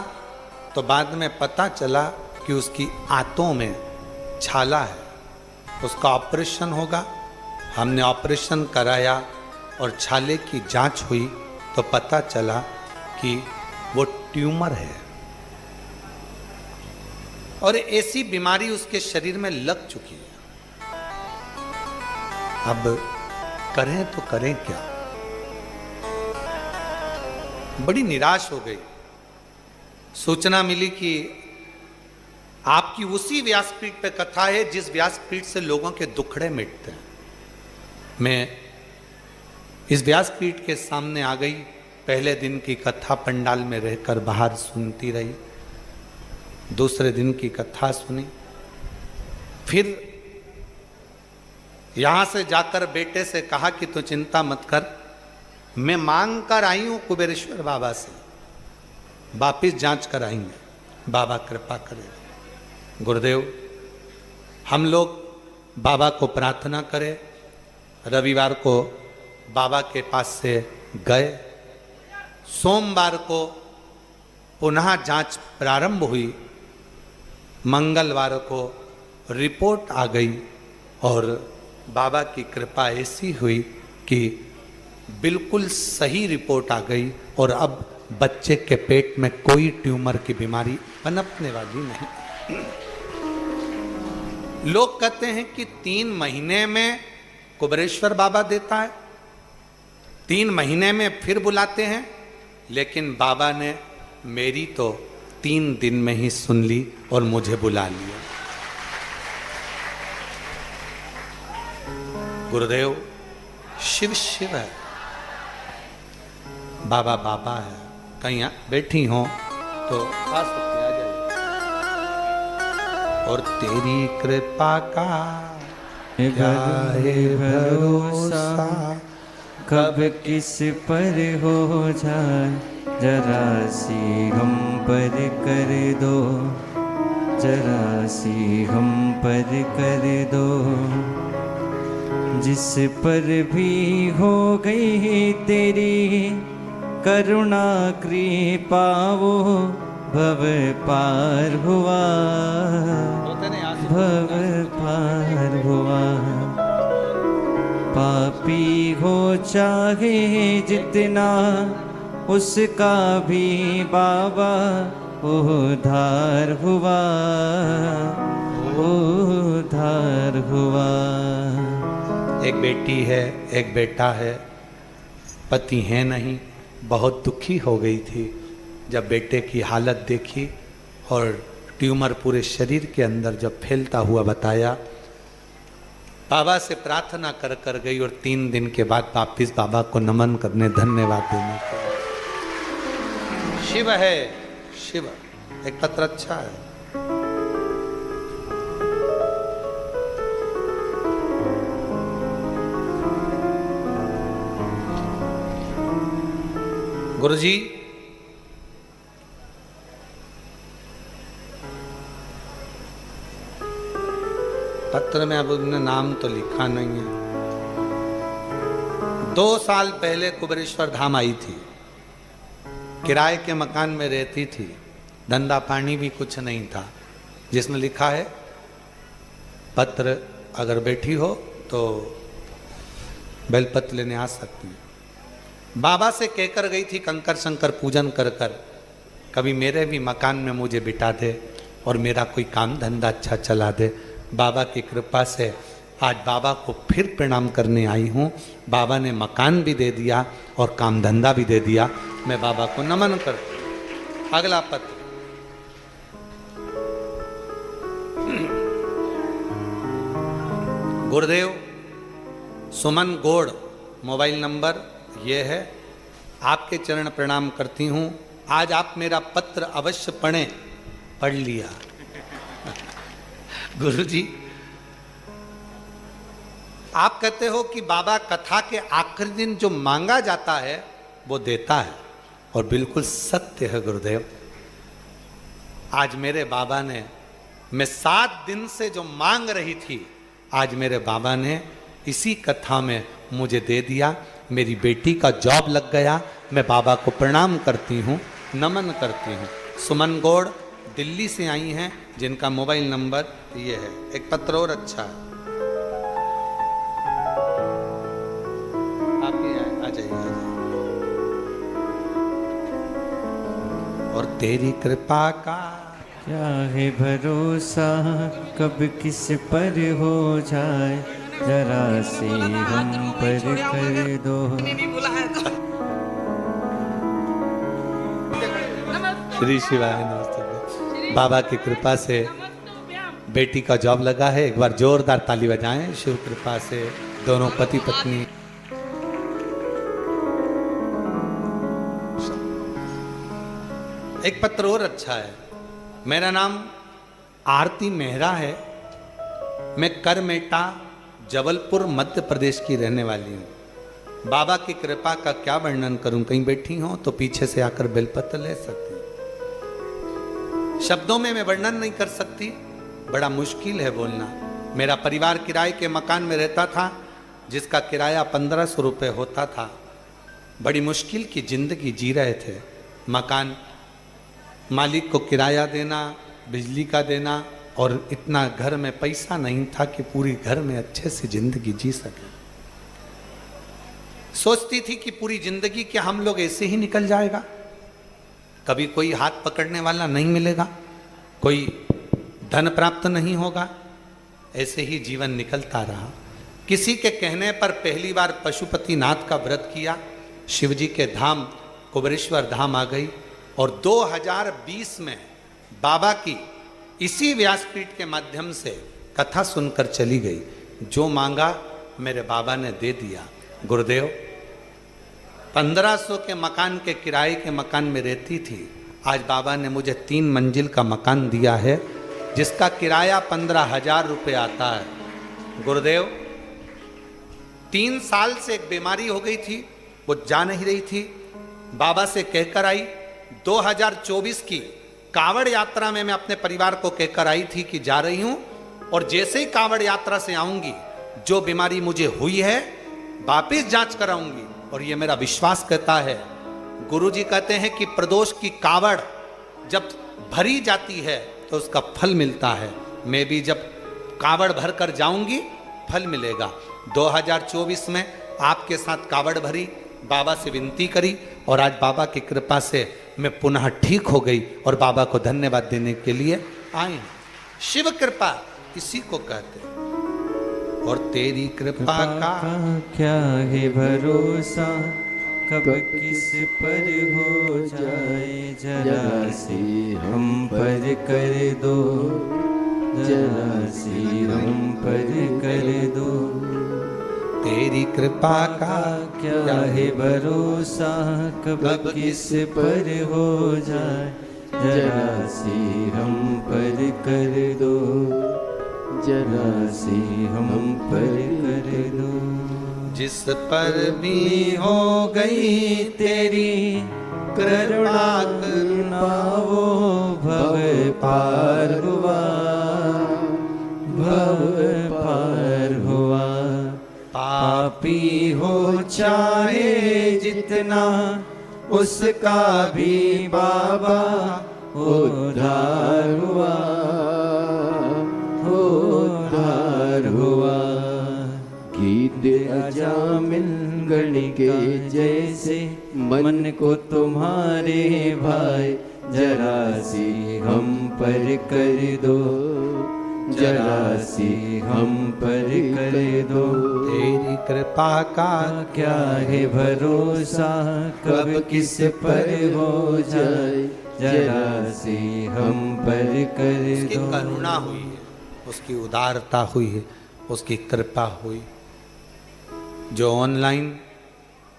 तो बाद में पता चला कि उसकी आंतों में छाला है, उसका ऑपरेशन होगा। हमने ऑपरेशन कराया और छाले की जांच हुई तो पता चला कि वो ट्यूमर है और ऐसी बीमारी उसके शरीर में लग चुकी है। अब करें तो करें क्या? बड़ी निराश हो गई। सूचना मिली कि आपकी उसी व्यासपीठ पे कथा है जिस व्यासपीठ से लोगों के दुखड़े मिटते हैं। मैं इस व्यासपीठ के सामने आ गई। पहले दिन की कथा पंडाल में रहकर बाहर सुनती रही, दूसरे दिन की कथा सुनी, फिर यहां से जाकर बेटे से कहा कि तू चिंता मत कर, मैं मांग कर आई हूं कुबेरेश्वर बाबा से, वापिस जांच कराएंगे, बाबा कृपा करें। गुरुदेव, हम लोग बाबा को प्रार्थना करें। रविवार को बाबा के पास से गए, सोमवार को पुनः जांच प्रारंभ हुई, मंगलवार को रिपोर्ट आ गई और बाबा की कृपा ऐसी हुई कि बिल्कुल सही रिपोर्ट आ गई और अब बच्चे के पेट में कोई ट्यूमर की बीमारी पनपने वाली नहीं। लोग कहते हैं कि 3 महीने में कुबेरेश्वर बाबा देता है, 3 महीने में फिर बुलाते हैं, लेकिन बाबा ने मेरी तो 3 दिन में ही सुन ली और मुझे बुला लिया। गुरुदेव शिव शिव है, बाबा बाबा है। कहीं बैठी हो तो पास आ जाए। और तेरी कृपा का क्या है भरोसा, कब किस पर हो जाए जरा सी हम पर कर दो, जरा सी हम पर कर दो। जिस पर भी हो गई तेरी करुणा कृपा वो भव पार हुआ, भव पार हुआ। पापी हो चाहे जितना उसका भी बाबा उद्धार हुआ, उद्धार हुआ। एक बेटी है, एक बेटा है, पति है नहीं, बहुत दुखी हो गई थी जब बेटे की हालत देखी और ट्यूमर पूरे शरीर के अंदर जब फैलता हुआ बताया। बाबा से प्रार्थना कर कर गई और 3 दिन के बाद वापिस बाबा को नमन करने, धन्यवाद देने के। शिव है शिव। एक पत्र अच्छा है। गुरुजी, पत्र में अब उन्होंने नाम तो लिखा नहीं है। 2 साल पहले कुबेरेश्वर धाम आई थी, किराए के मकान में रहती थी, धंधा पानी भी कुछ नहीं था। जिसने लिखा है पत्र, अगर बैठी हो तो बेलपत्र लेने आ सकती है। बाबा से कहकर गई थी कंकर शंकर पूजन कर कर कभी मेरे भी मकान में मुझे बिठा दे और मेरा कोई काम धंधा अच्छा चला दे। बाबा की कृपा से आज बाबा को फिर प्रणाम करने आई हूँ। बाबा ने मकान भी दे दिया और काम धंधा भी दे दिया। मैं बाबा को नमन करती हूँ। अगला पत्र। गुरुदेव सुमन गौड़, मोबाइल नंबर ये है। आपके चरण प्रणाम करती हूँ। आज आप मेरा पत्र अवश्य पढ़ें। पढ़ लिया। गुरुजी, आप कहते हो कि बाबा कथा के आखिरी दिन जो मांगा जाता है वो देता है, और बिल्कुल सत्य है गुरुदेव। आज मेरे बाबा ने, मैं 7 दिन से जो मांग रही थी, आज मेरे बाबा ने इसी कथा में मुझे दे दिया। मेरी बेटी का जॉब लग गया। मैं बाबा को प्रणाम करती हूँ, नमन करती हूँ। सुमन गौड़ दिल्ली से आई हैं, जिनका मोबाइल नंबर ये है। एक पत्र और अच्छा है। आप ही आ जाइए, आ जाइए। और तेरी कृपा का क्या है भरोसा, कब किस पर हो जाए जरा से हम पर कर दो। श्री शिवाय नमस्ते। बाबा की कृपा से बेटी का जॉब लगा है। एक बार जोरदार ताली बजाएं। शिव कृपा से दोनों पति पत्नी। एक पत्र और अच्छा है। मेरा नाम आरती मेहरा है। मैं करमेटा जबलपुर मध्य प्रदेश की रहने वाली हूँ। बाबा की कृपा का क्या वर्णन करूं। कहीं बैठी हो तो पीछे से आकर बेलपत्र ले सकती। शब्दों में मैं वर्णन नहीं कर सकती, बड़ा मुश्किल है बोलना। मेरा परिवार किराए के मकान में रहता था, जिसका किराया 1500 रुपये होता था। बड़ी मुश्किल की जिंदगी जी रहे थे। मकान मालिक को किराया देना, बिजली का देना, और इतना घर में पैसा नहीं था कि पूरी घर में अच्छे से जिंदगी जी सके। सोचती थी कि पूरी जिंदगी क्या हम लोग ऐसे ही निकल जाएगा, कभी कोई हाथ पकड़ने वाला नहीं मिलेगा, कोई धन प्राप्त नहीं होगा, ऐसे ही जीवन निकलता रहा। किसी के कहने पर पहली बार पशुपतिनाथ का व्रत किया, शिवजी के धाम कुबेरेश्वर धाम आ गई और 2020 में बाबा की इसी व्यासपीठ के माध्यम से कथा सुनकर चली गई। जो मांगा मेरे बाबा ने दे दिया। गुरुदेव 1500 के मकान के किराए के मकान में रहती थी, आज बाबा ने मुझे 3 मंजिल का मकान दिया है जिसका किराया 15,000 रुपये आता है। गुरुदेव 3 साल से एक बीमारी हो गई थी, वो जा नहीं रही थी, बाबा से कहकर आई। 2024 की कांवड़ यात्रा में मैं अपने परिवार को कहकर आई थी कि जा रही हूं और जैसे ही कांवड़ यात्रा से आऊंगी जो बीमारी मुझे हुई है वापिस जांच कराऊंगी। और ये मेरा विश्वास कहता है। गुरुजी कहते हैं कि प्रदोष की कांवड़ जब भरी जाती है तो उसका फल मिलता है। मैं भी जब कांवड़ भर कर जाऊंगी फल मिलेगा। 2024 में आपके साथ कांवड़ भरी, बाबा से विनती करी और आज बाबा की कृपा से मैं पुनः ठीक हो गई और बाबा को धन्यवाद देने के लिए आई। शिव कृपा इसी को कहते हैं। और तेरी कृपा का क्या है भरोसा, कब किस पर हो जाए जरा सी हम पर कर दो, जरा सी हम पर कर दो। तेरी कृपा का क्या है भरोसा, कब किस पर हो जाए जरा सी हम पर कर दो, जरा सी हम पर कर दो। जिस पर भी हो गई तेरी करुणा करुणा वो भव पार हुआ, भव पार हुआ। पापी हो चाहे जितना उसका भी बाबा उद्धार हुआ, उद्धार हुआ। गीत अजामिल गण के जैसे मन को तुम्हारे भाई जरा सी हम पर कर दो, जरा सी हम पर कर दो। तेरी कृपा का क्या है भरोसा, कब किस पर हो जाए जरा सी हम पर कर उसकी दो। करुणा हुई है, उसकी उदारता हुई है, उसकी कृपा हुई। जो ऑनलाइन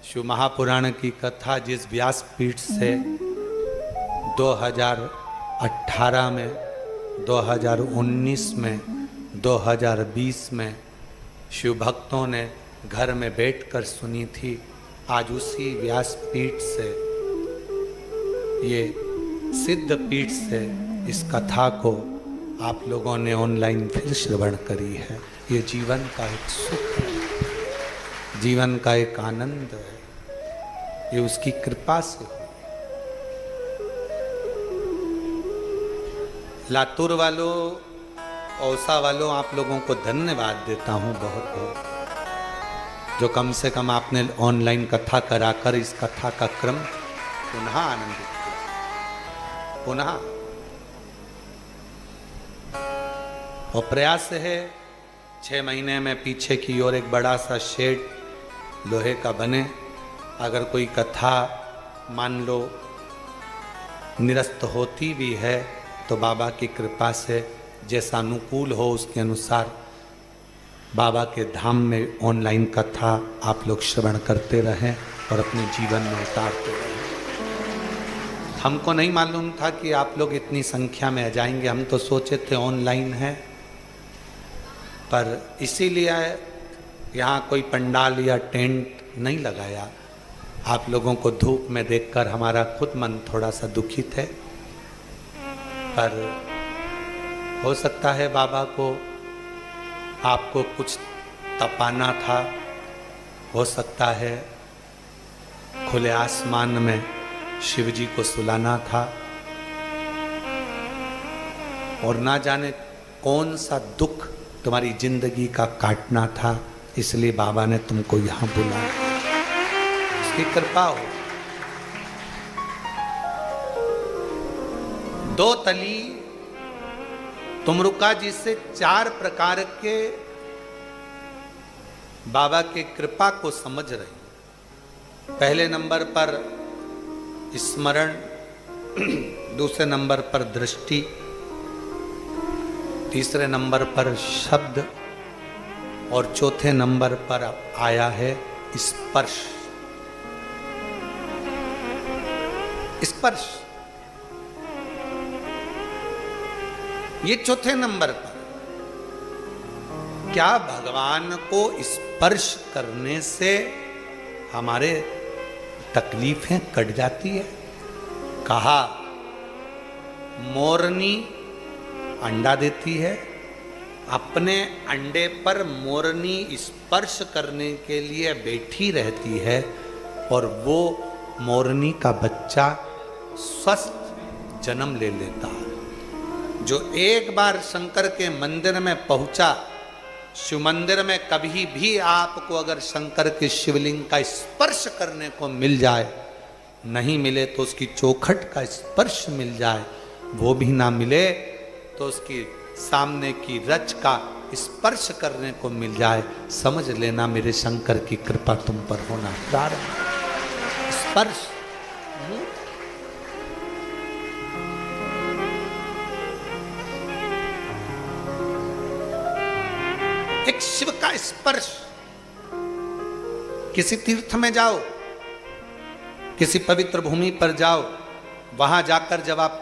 शिव महापुराण की कथा जिस व्यासपीठ से 2018 में, 2019 में, 2020 में शिव भक्तों ने घर में बैठकर सुनी थी, आज उसी व्यासपीठ से, ये सिद्ध पीठ से इस कथा को आप लोगों ने ऑनलाइन फिर श्रवण करी है। ये जीवन का एक सुख है, जीवन का एक आनंद है, ये उसकी कृपा से हो। लातूर वालों, औसा वालों, आप लोगों को धन्यवाद देता हूँ बहुत बहुत, जो कम से कम आपने ऑनलाइन कथा कराकर इस कथा का क्रम पुनः आनंदित किया। पुनः और प्रयास है 6 महीने में पीछे की ओर एक बड़ा सा शेड लोहे का बने। अगर कोई कथा मान लो निरस्त होती भी है तो बाबा की कृपा से जैसा अनुकूल हो उसके अनुसार बाबा के धाम में ऑनलाइन कथा आप लोग श्रवण करते रहें और अपने जीवन में उतारते रहें। हमको नहीं मालूम था कि आप लोग इतनी संख्या में आ जाएंगे। हम तो सोचे थे ऑनलाइन है, पर इसीलिए यहाँ कोई पंडाल या टेंट नहीं लगाया। आप लोगों को धूप में देखकर हमारा खुद मन थोड़ा सा दुखित है, पर हो सकता है बाबा को आपको कुछ तपाना था, हो सकता है खुले आसमान में शिव जी को सुलाना था, और ना जाने कौन सा दुख तुम्हारी जिंदगी का काटना था, इसलिए बाबा ने तुमको यहाँ बुलाया। उसकी कृपा हो। दो तली तुमरुका जी से 4 प्रकार के बाबा के कृपा को समझ रही। पहले नंबर पर स्मरण, दूसरे नंबर पर दृष्टि, तीसरे नंबर पर शब्द और चौथे नंबर पर आया है स्पर्श। स्पर्श ये चौथे नंबर पर। क्या भगवान को स्पर्श करने से हमारे तकलीफें कट जाती है? कहा मोरनी अंडा देती है, अपने अंडे पर मोरनी स्पर्श करने के लिए बैठी रहती है और वो मोरनी का बच्चा स्वस्थ जन्म ले लेता है। जो एक बार शंकर के मंदिर में पहुंचा, शिव मंदिर में कभी भी आपको अगर शंकर के शिवलिंग का स्पर्श करने को मिल जाए, नहीं मिले तो उसकी चौखट का स्पर्श मिल जाए, वो भी ना मिले तो उसकी सामने की रच का स्पर्श करने को मिल जाए, समझ लेना मेरे शंकर की कृपा तुम पर होना प्रारंभ। स्पर्श एक शिव का स्पर्श। किसी तीर्थ में जाओ, किसी पवित्र भूमि पर जाओ, वहां जाकर जब आप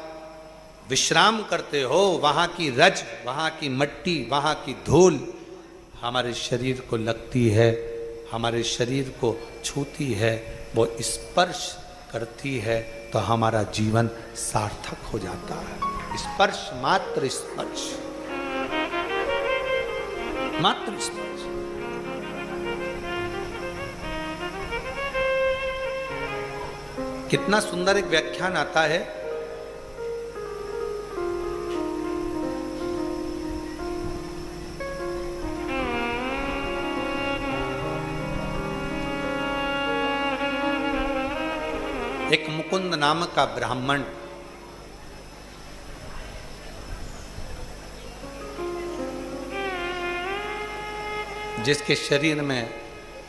विश्राम करते हो, वहां की रज, वहां की मट्टी, वहां की धूल हमारे शरीर को लगती है, हमारे शरीर को छूती है, वो स्पर्श करती है तो हमारा जीवन सार्थक हो जाता है। स्पर्श, मात्र स्पर्श, मात्र स्पर्श। कितना सुंदर एक व्याख्यान आता है। एक मुकुंद नामक का ब्राह्मण जिसके शरीर में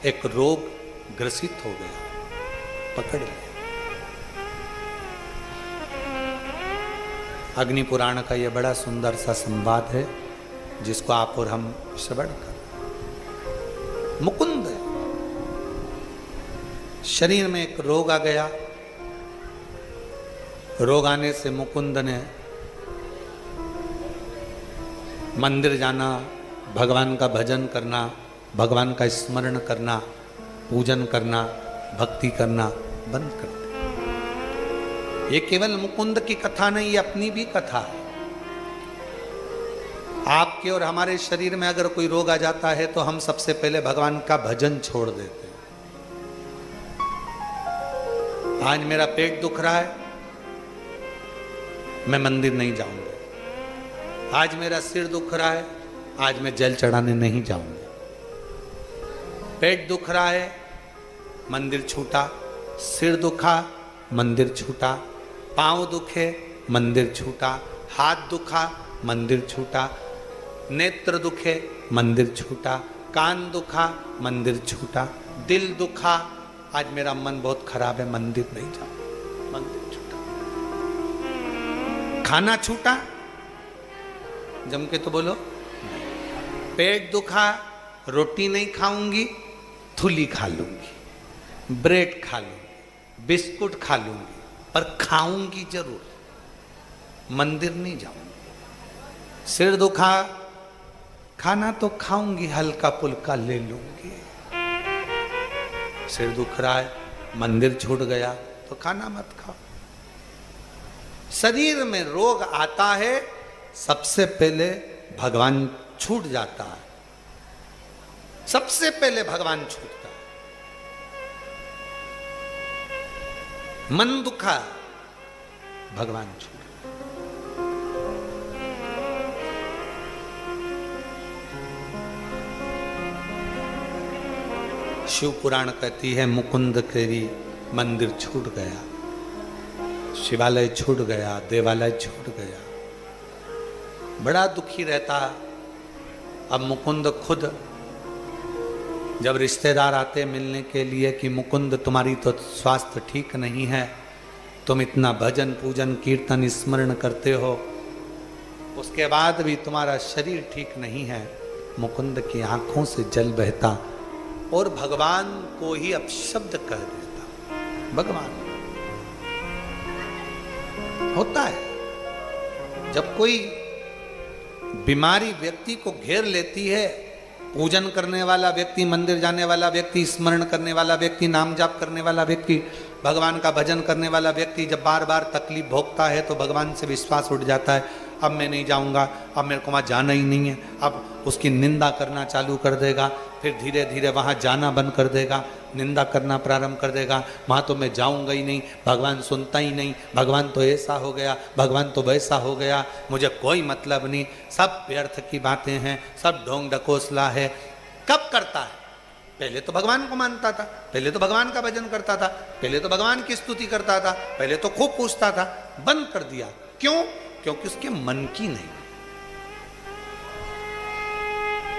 एक रोग ग्रसित हो गया, पकड़ लिया। अग्नि पुराण का यह बड़ा सुंदर सा संवाद है जिसको आप और हम श्रवण कर। मुकुंद शरीर में एक रोग आ गया। रोग आने से मुकुंद ने मंदिर जाना, भगवान का भजन करना, भगवान का स्मरण करना, पूजन करना, भक्ति करना बंद कर दिया। ये केवल मुकुंद की कथा नहीं, ये अपनी भी कथा है। आपके और हमारे शरीर में अगर कोई रोग आ जाता है तो हम सबसे पहले भगवान का भजन छोड़ देते हैं। आज मेरा पेट दुख रहा है, मैं मंदिर नहीं जाऊंगा। आज मेरा सिर दुख रहा है, आज मैं जल चढ़ाने नहीं जाऊंगा। पेट दुख रहा है, मंदिर छूटा। सिर दुखा, मंदिर छूटा। पांव दुखे, मंदिर छूटा। हाथ दुखा, मंदिर छूटा। नेत्र दुखे, मंदिर छूटा। कान दुखा, मंदिर छूटा। दिल दुखा, आज मेरा मन बहुत खराब है, मंदिर नहीं जाऊं, मंदिर छूटा। खाना छूटा, जम के तो बोलो। पेट दुखा, रोटी नहीं खाऊंगी, थुली खा लूंगी, ब्रेड खा लूंगी, बिस्कुट खा लूंगी, पर खाऊंगी जरूर, मंदिर नहीं जाऊंगी। सिर दुखा, खाना तो खाऊंगी, हल्का पुल्का ले लूंगी। सिर दुख रहा है, मंदिर छूट गया तो खाना मत खाओ। शरीर में रोग आता है, सबसे पहले भगवान छूट जाता है। सबसे पहले भगवान छूटता है। मन दुखा, भगवान छूट। शिव पुराण कहती है मुकुंद केरी मंदिर छूट गया, शिवालय छूट गया, देवालय छूट गया। बड़ा दुखी रहता। अब मुकुंद खुद जब रिश्तेदार आते मिलने के लिए कि मुकुंद तुम्हारी तो स्वास्थ्य ठीक नहीं है, तुम इतना भजन पूजन कीर्तन स्मरण करते हो, उसके बाद भी तुम्हारा शरीर ठीक नहीं है, मुकुंद की आंखों से जल बहता और भगवान को ही अपशब्द कह देता। भगवान होता है जब कोई बीमारी व्यक्ति को घेर लेती है, पूजन करने वाला व्यक्ति, मंदिर जाने वाला व्यक्ति, स्मरण करने वाला व्यक्ति, नाम जाप करने वाला व्यक्ति, भगवान का भजन करने वाला व्यक्ति जब बार बार तकलीफ भोगता है तो भगवान से विश्वास उठ जाता है। अब मैं नहीं जाऊंगा, अब मेरे को वहाँ जाना ही नहीं है, अब उसकी निंदा करना चालू कर देगा, फिर धीरे धीरे वहाँ जाना बंद कर देगा, निंदा करना प्रारंभ कर देगा। वहाँ तो मैं जाऊंगा ही नहीं, भगवान सुनता ही नहीं, भगवान तो ऐसा हो गया, भगवान तो वैसा हो गया, मुझे कोई मतलब नहीं, सब व्यर्थ की बातें हैं, सब ढोंग ढकोसला है। कब करता है? पहले तो भगवान को मानता था, पहले तो भगवान का भजन करता था, पहले तो भगवान की स्तुति करता था, पहले तो खूब पूछता था, बंद कर दिया। क्यों? क्योंकि उसके मन की नहीं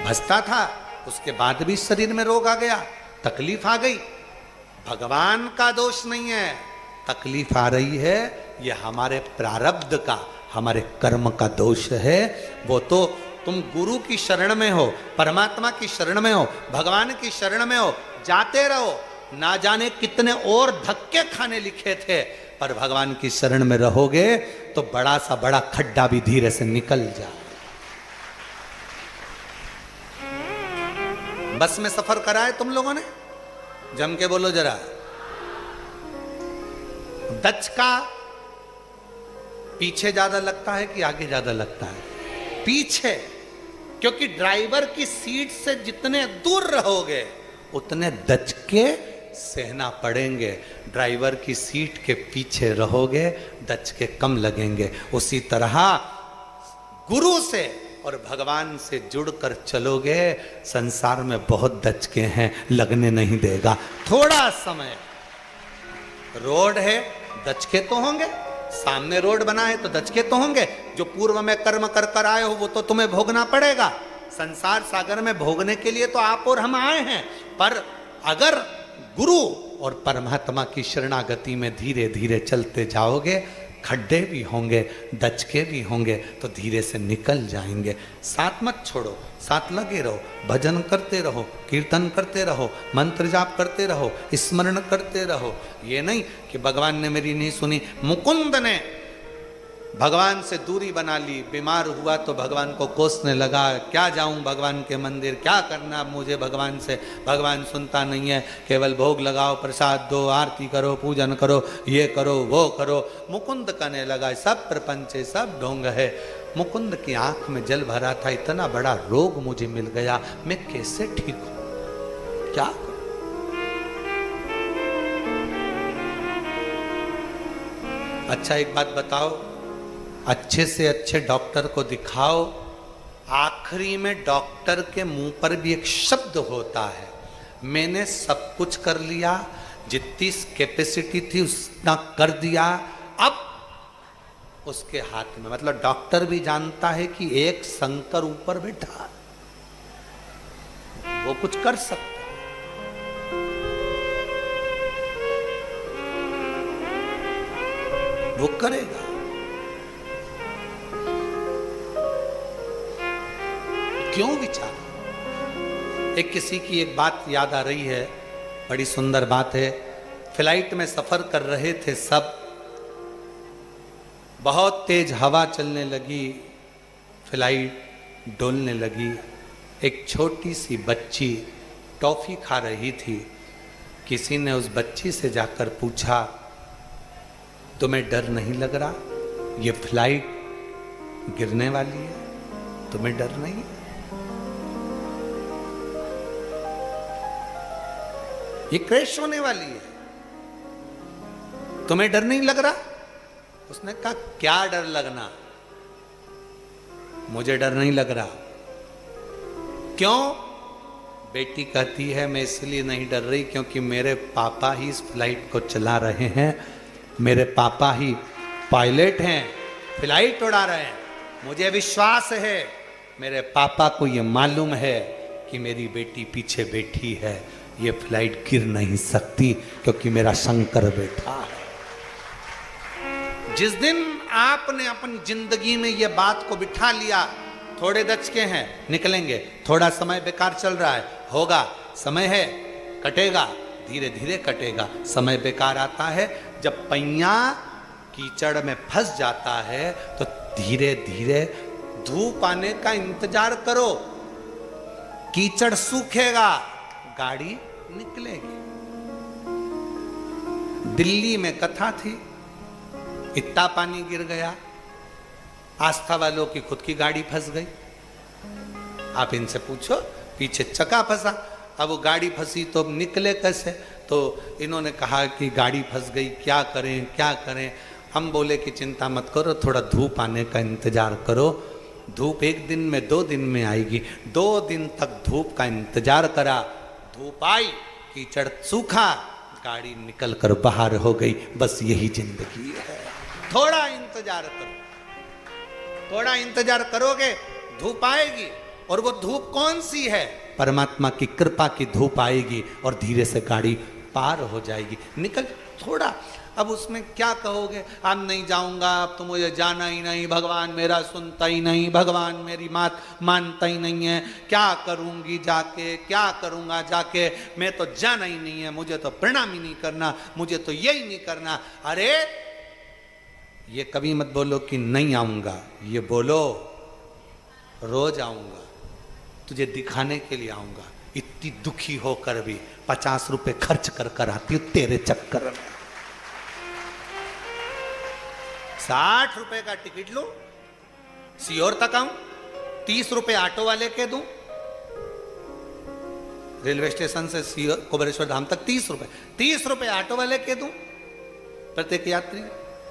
भजता था, उसके बाद भी शरीर में रोग आ गया, तकलीफ आ गई। भगवान का दोष नहीं है, तकलीफ आ रही है ये हमारे प्रारब्ध का, हमारे कर्म का दोष है। वो तो तुम गुरु की शरण में हो, परमात्मा की शरण में हो, भगवान की शरण में हो, जाते रहो। ना जाने कितने और धक्के खाने लिखे थे, पर भगवान की शरण में रहोगे तो बड़ा सा बड़ा खड्डा भी धीरे से निकल जाए। बस में सफर करा है तुम लोगों ने? जम के बोलो जरा। दचका पीछे ज्यादा लगता है कि आगे ज्यादा लगता है? पीछे, क्योंकि ड्राइवर की सीट से जितने दूर रहोगे उतने दचके सहना पड़ेंगे। ड्राइवर की सीट के पीछे रहोगे दचके कम लगेंगे। उसी तरह गुरु से और भगवान से जुड़कर चलोगे, संसार में बहुत दचके हैं, लगने नहीं देगा। थोड़ा समय, रोड है, दचके तो होंगे, सामने रोड बना है तो दचके तो होंगे। जो पूर्व में कर्म कर कर आए हो वो तो तुम्हें भोगना पड़ेगा। संसार सागर में भोगने के लिए तो आप और हम आए हैं, पर अगर गुरु और परमात्मा की शरणागति में धीरे धीरे चलते जाओगे, खड्डे भी होंगे, दचके भी होंगे, तो धीरे से निकल जाएंगे। साथ मत छोड़ो, साथ लगे रहो, भजन करते रहो, कीर्तन करते रहो, मंत्र जाप करते रहो, स्मरण करते रहो। ये नहीं कि भगवान ने मेरी नहीं सुनी। मुकुंद ने भगवान से दूरी बना ली, बीमार हुआ तो भगवान को कोसने लगा, क्या जाऊं भगवान के मंदिर, क्या करना मुझे भगवान से, भगवान सुनता नहीं है, केवल भोग लगाओ, प्रसाद दो, आरती करो, पूजन करो, ये करो वो करो। मुकुंद कहने लगा सब प्रपंच है, सब ढोंग है। मुकुंद की आंख में जल भरा था, इतना बड़ा रोग मुझे मिल गया, मैं कैसे ठीक हूं, क्या करूं? अच्छा एक बात बताओ, अच्छे से अच्छे डॉक्टर को दिखाओ, आखिरी में डॉक्टर के मुंह पर भी एक शब्द होता है, मैंने सब कुछ कर लिया, जितनी कैपेसिटी थी उतना कर दिया, अब उसके हाथ में। मतलब डॉक्टर भी जानता है कि एक शंकर ऊपर बैठा, वो कुछ कर सकता है, वो करेगा। क्यों विचार? एक किसी की एक बात याद आ रही है, बड़ी सुंदर बात है। फ्लाइट में सफर कर रहे थे सब, बहुत तेज हवा चलने लगी, फ्लाइट डोलने लगी। एक छोटी सी बच्ची टॉफी खा रही थी। किसी ने उस बच्ची से जाकर पूछा, तुम्हें डर नहीं लग रहा? ये फ्लाइट गिरने वाली है, तुम्हें डर नहीं है? ये क्रैश होने वाली है, तुम्हें डर नहीं लग रहा? उसने कहा क्या डर लगना, मुझे डर नहीं लग रहा। क्यों? बेटी कहती है मैं इसलिए नहीं डर रही क्योंकि मेरे पापा ही इस फ्लाइट को चला रहे हैं, मेरे पापा ही पायलट हैं, फ्लाइट उड़ा रहे हैं। मुझे विश्वास है, मेरे पापा को ये मालूम है कि मेरी बेटी पीछे बैठी है, ये फ्लाइट गिर नहीं सकती क्योंकि मेरा शंकर बैठा है। जिस दिन आपने अपनी जिंदगी में ये बात को बिठा लिया, थोड़े दचके हैं निकलेंगे, थोड़ा समय बेकार चल रहा है, होगा, समय है, कटेगा, धीरे धीरे कटेगा। समय बेकार आता है जब पैया कीचड़ में फंस जाता है तो धीरे धीरे धूप आने का इंतजार करो, कीचड़ सूखेगा, गाड़ी निकलेगी। दिल्ली में कथा थी, इतना पानी गिर गया, आस्था वालों की खुद की गाड़ी फंस गई। आप इनसे पूछो, पीछे चक्का फंसा, अब वो गाड़ी फंसी तो निकले कैसे? तो इन्होंने कहा कि गाड़ी फंस गई, क्या करें क्या करें। हम बोले कि चिंता मत करो, थोड़ा धूप आने का इंतजार करो, धूप 1 दिन में 2 दिन में आएगी। 2 दिन तक धूप का इंतजार करा, धूप आई, कीचड़ सूखा, गाड़ी निकल कर बाहर हो गई। बस यही जिंदगी है, थोड़ा इंतजार करो, थोड़ा इंतजार करोगे, धूप आएगी। और वो धूप कौन सी है? परमात्मा की कृपा की धूप आएगी और धीरे से गाड़ी पार हो जाएगी, निकल थोड़ा। अब उसमें क्या कहोगे? अब नहीं जाऊंगा, अब तो मुझे जाना ही नहीं, भगवान मेरा सुनता ही नहीं, भगवान मेरी बात मानता ही नहीं है, क्या करूंगी जाके, क्या करूंगा जाके, मैं तो जाना ही नहीं है, मुझे तो प्रणाम ही नहीं करना, मुझे तो यही नहीं करना। अरे ये कभी मत बोलो कि नहीं आऊंगा, ये बोलो रोज आऊंगा, तुझे दिखाने के लिए आऊंगा। इतनी दुखी होकर भी 50 रुपए खर्च कर कर आती हूं तेरे चक्कर में। 60 रुपए का टिकट लो, सीहोर तक आऊं, 30 रुपए ऑटो वाले के दूं, रेलवे स्टेशन से सीहोर कोबरेश्वर धाम तक 30 रुपए, 30 रुपए ऑटो वाले के दूं प्रत्येक यात्री,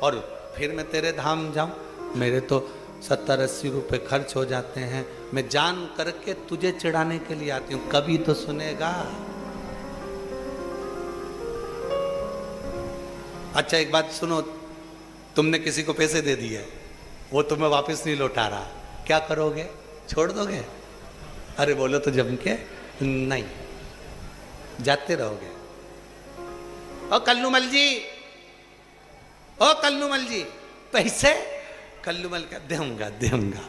और फिर मैं तेरे धाम जाऊं। मेरे तो 70-80 रुपए खर्च हो जाते हैं, मैं जान करके तुझे चिढ़ाने के लिए आती हूं, कभी तो सुनेगा। अच्छा एक बात सुनो, तुमने किसी को पैसे दे दिए, वो तुम्हें वापस नहीं लौटा रहा, क्या करोगे? छोड़ दोगे? अरे बोलो तो जम के नहीं, जाते रहोगे। ओ कल्लूमल जी, ओ कल्लूमल जी, पैसे? कल्लूमल का दूंगा दूंगा।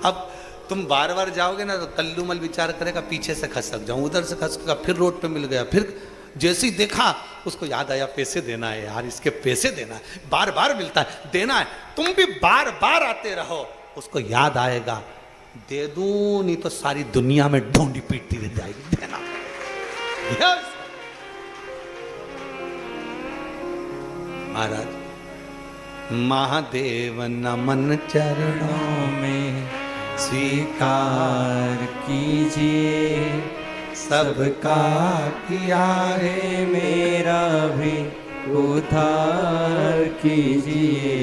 अब तुम बार बार जाओगे ना तो कल्लूमल विचार करेगा पीछे से खसक जाऊं, उधर से खसकेगा, फिर रोड पे मिल गया, फिर जैसे ही देखा उसको याद आया पैसे देना है यार, इसके पैसे देना है, बार बार मिलता है, देना है। तुम भी बार बार आते रहो, उसको याद आएगा, दे दूं नहीं तो सारी दुनिया में ढूंढी पीटती रह जाएगी, देना। महाराज महादेव नमन चरणों में स्वीकार कीजिए, सबका किया है मेरा भी उद्धार कीजिए,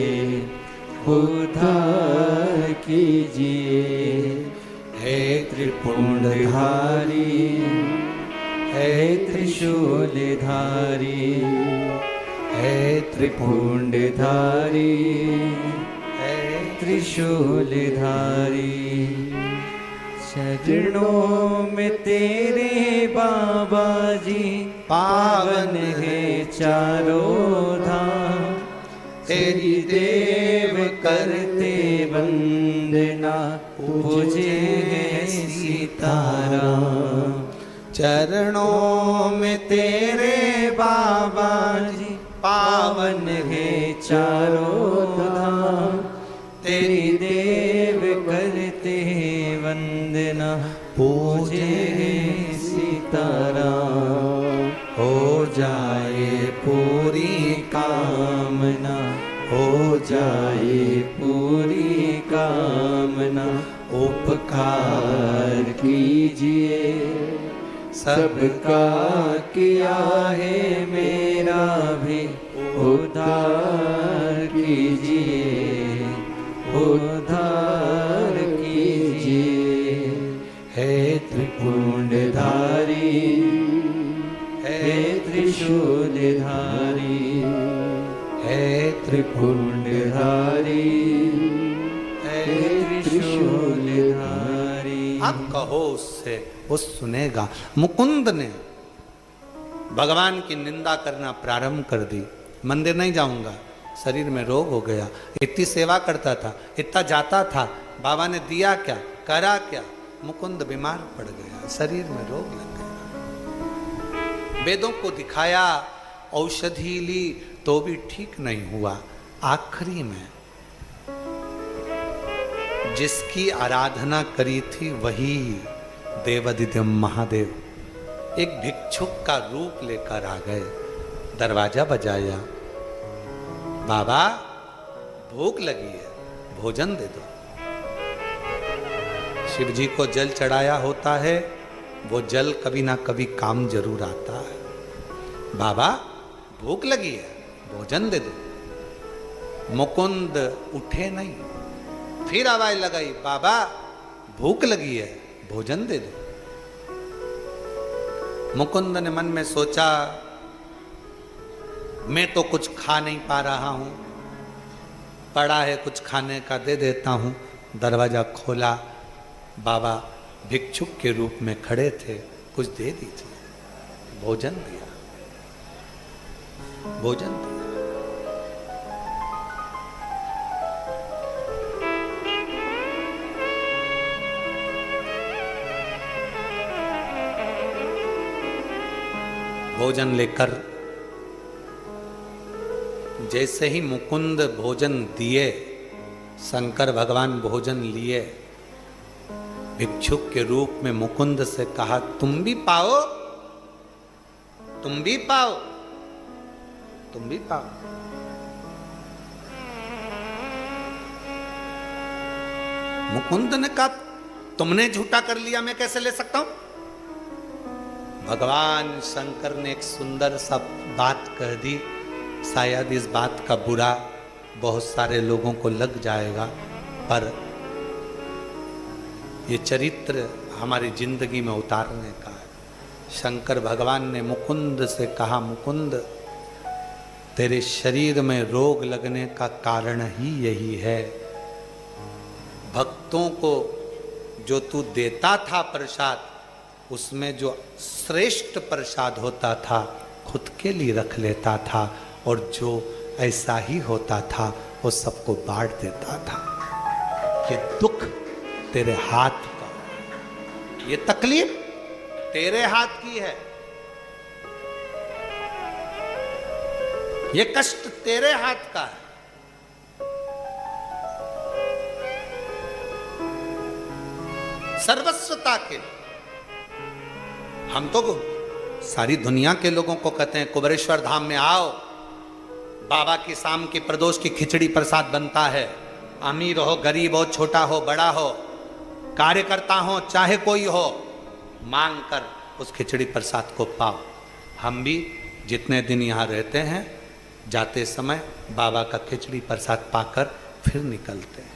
उद्धार कीजिए। हे त्रिपुंडधारी, हे त्रिशूलधारी, हे त्रिपुंडधारी, हे त्रिशूलधारी। चरणों में तेरे बाबा जी पावन है चारों धाम, तेरी देव करते वंदना, पूजे है सीताराम। चरणों में तेरे बाबा जी पावन है चारों धाम, तेरी देव करते वंदना, पूजे सीताराम। हो जाए पूरी कामना, हो जाए पूरी कामना, उपकार कीजिए, सबका किया है मेरा भी उद्धार कीजिए, उद्धार कीजिए। हे त्रिपुंड हे त्रिशूलधारी, हे त्रिपुंडधारी, हे त्रिशूलधारी। आप कहो उससे, वो सुनेगा। मुकुंद ने भगवान की निंदा करना प्रारंभ कर दी। मंदिर नहीं जाऊंगा, शरीर में रोग हो गया, इतनी सेवा करता था, इतना जाता था, बाबा ने दिया क्या, करा क्या, मुकुंद बीमार पड़ गया, शरीर में रोग लग गया। वेदों को दिखाया, औषधि ली तो भी ठीक नहीं हुआ। आखिरी में जिसकी आराधना करी थी वही देवादिदेव महादेव एक भिक्षुक का रूप लेकर आ गए। दरवाजा बजाया, बाबा भूख लगी है, भोजन दे दो। शिव जी को जल चढ़ाया होता है, वो जल कभी ना कभी काम जरूर आता है। बाबा भूख लगी है, भोजन दे दो। मुकुंद उठे नहीं, फिर आवाज लगाई, बाबा भूख लगी है, भोजन दे दो। मुकुंद ने मन में सोचा, मैं तो कुछ खा नहीं पा रहा हूं, पड़ा है कुछ खाने का, दे देता हूं। दरवाजा खोला, बाबा भिक्षुक के रूप में खड़े थे, कुछ दे दीजिए। भोजन दिया, भोजन दिया। भोजन लेकर जैसे ही मुकुंद भोजन दिए, शंकर भगवान भोजन लिए, भिक्षुक के रूप में मुकुंद से कहा, तुम भी पाओ, तुम भी पाओ, तुम भी पाओ। मुकुंद ने कहा, तुमने झूठा कर लिया, मैं कैसे ले सकता हूं? भगवान शंकर ने एक सुंदर सा बात कह दी। शायद इस बात का बुरा बहुत सारे लोगों को लग जाएगा, पर ये चरित्र हमारी जिंदगी में उतारने का है। शंकर भगवान ने मुकुंद से कहा, मुकुंद तेरे शरीर में रोग लगने का कारण ही यही है। भक्तों को जो तू देता था प्रसाद, उसमें जो श्रेष्ठ प्रसाद होता था खुद के लिए रख लेता था, और जो ऐसा ही होता था वो सबको बांट देता था। ये दुख तेरे हाथ का, ये तकलीफ तेरे हाथ की है, ये कष्ट तेरे हाथ का है। सर्वस्वता के हम तो सारी दुनिया के लोगों को कहते हैं, कुबेरेश्वर धाम में आओ, बाबा की शाम की प्रदोष की खिचड़ी प्रसाद बनता है। अमीर हो, गरीब हो, छोटा हो, बड़ा हो, कार्यकर्ता हो, चाहे कोई हो, मांग कर उस खिचड़ी प्रसाद को पाओ। हम भी जितने दिन यहाँ रहते हैं, जाते समय बाबा का खिचड़ी प्रसाद पाकर फिर निकलते हैं।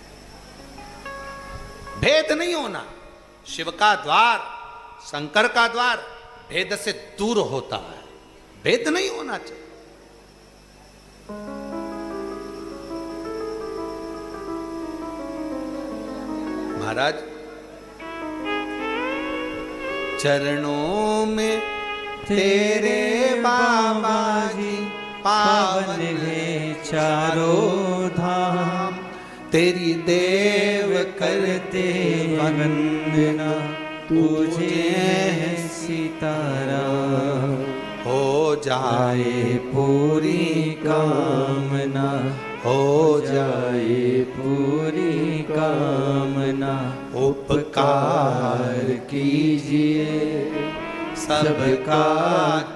भेद नहीं होना, शिव का द्वार, शंकर का द्वार भेद से दूर होता है, भेद नहीं होना चाहिए। महाराज चरणों में तेरे बाबा जी पावन है चारों धाम, तेरी देव करते वंदना, तुझे है सीताराम। हो जाए पूरी कामना, हो जाए पूरी कामना, उपकार कीजिए सबका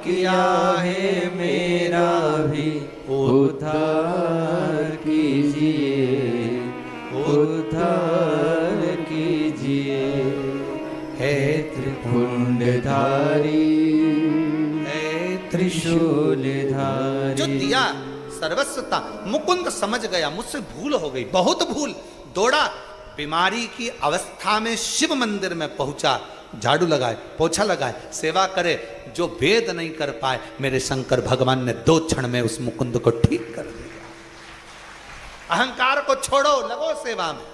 किया है मेरा भी उद्धार कीजिए, उद्धार कीजिए। हे त्रिपुंडधारी, हे त्रिशूलधारी। जो दिया सर्वस्वता, मुकुंद समझ गया मुझसे भूल हो गई, बहुत भूल। दौड़ा, बीमारी की अवस्था में शिव मंदिर में पहुंचा, झाड़ू लगाए, पोछा लगाए, सेवा करे। जो वेद नहीं कर पाए, मेरे शंकर भगवान ने 2 क्षण में उस मुकुंद को ठीक कर दिया। अहंकार को छोड़ो, लगो सेवा में,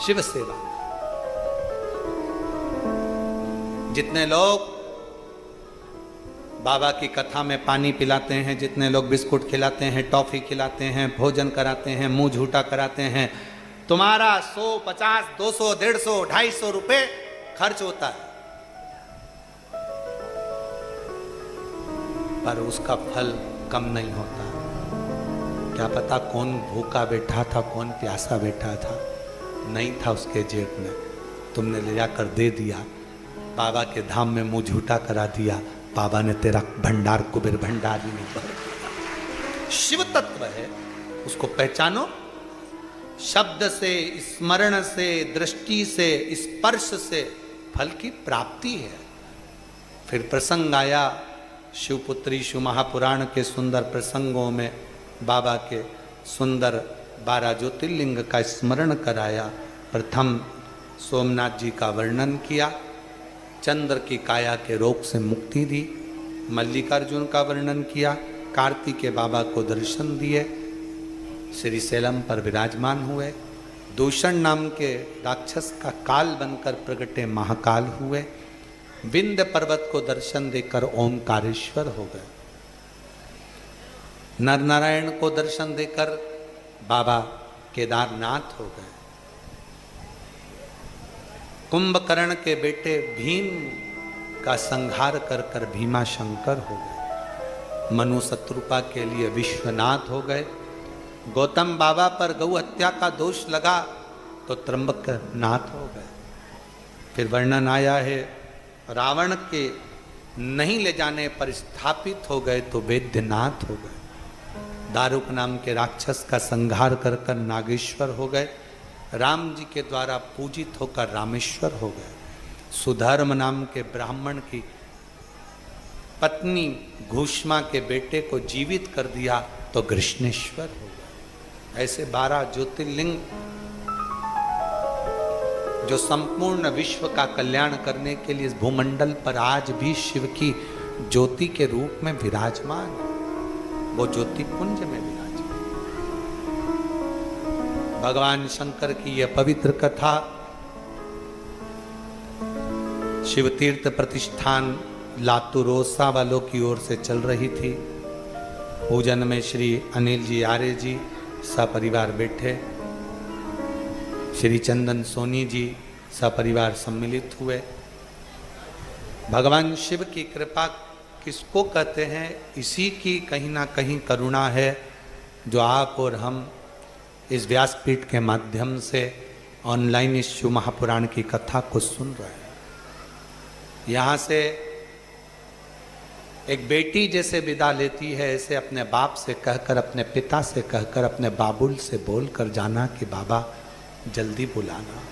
शिव सेवा। जितने लोग बाबा की कथा में पानी पिलाते हैं, जितने लोग बिस्कुट खिलाते हैं, टॉफी खिलाते हैं, भोजन कराते हैं, मुंह झूठा कराते हैं, तुम्हारा 100, 50, 200, 150, 250 रुपए खर्च होता है, पर उसका फल कम नहीं होता। क्या पता कौन भूखा बैठा था, कौन प्यासा बैठा था, नहीं था उसके जेब में, तुमने ले जाकर दे दिया, बाबा के धाम में मुंह झूठा करा दिया, बाबा ने तेरा भंडार कुबेर भंडारी में भर दिया। शिव तत्व है, उसको पहचानो। शब्द से, स्मरण से, दृष्टि से, स्पर्श से फल की प्राप्ति है। फिर प्रसंग आया शिवपुत्री शिव महापुराण के सुंदर प्रसंगों में बाबा के सुंदर 12 ज्योतिर्लिंग का स्मरण कराया। प्रथम सोमनाथ जी का वर्णन किया, चंद्र की काया के रोग से मुक्ति दी, मल्लिकार्जुन का वर्णन किया, कार्तिकेय बाबा को दर्शन दिए, श्री सैलम पर विराजमान हुए, दूषण नाम के राक्षस का काल बनकर प्रगटे महाकाल हुए, विंध्य पर्वत को दर्शन देकर ओंकारेश्वर हो गए, नर नारायण को दर्शन देकर बाबा केदारनाथ हो गए, कुंभकर्ण के बेटे भीम का संहार कर कर भीमा शंकर हो गए, मनु शत्रुपा के लिए विश्वनाथ हो गए, गौतम बाबा पर गौ हत्या का दोष लगा तो त्र्यंबक नाथ हो गए। फिर वर्णन आया है रावण के नहीं ले जाने पर स्थापित हो गए तो वैद्यनाथ हो गए, दारुक नाम के राक्षस का संहार कर कर नागेश्वर हो गए, राम जी के द्वारा पूजित होकर रामेश्वर हो गए, सुधर्म नाम के ब्राह्मण की पत्नी घूष्मा के बेटे को जीवित कर दिया तो कृष्णेश्वर हो गए। ऐसे 12 ज्योतिर्लिंग जो संपूर्ण विश्व का कल्याण करने के लिए इस भूमंडल पर आज भी शिव की ज्योति के रूप में विराजमान है, वो ज्योति पुंज में विराजमान। भगवान शंकर की यह पवित्र कथा शिव तीर्थ प्रतिष्ठान लातूरोसा वालों की ओर से चल रही थी। पूजन में श्री अनिल जी आर्य जी सपरिवार बैठे, श्री चंदन सोनी जी सपरिवार सम्मिलित हुए। भगवान शिव की कृपा किसको कहते हैं? इसी की कहीं ना कहीं करुणा है जो आप और हम इस व्यासपीठ के माध्यम से ऑनलाइन इस शिव महापुराण की कथा को सुन रहे हैं। यहाँ से एक बेटी जैसे विदा लेती है, ऐसे अपने बाप से कहकर, अपने पिता से कहकर, अपने बाबुल से बोलकर जाना कि बाबा जल्दी बुलाना।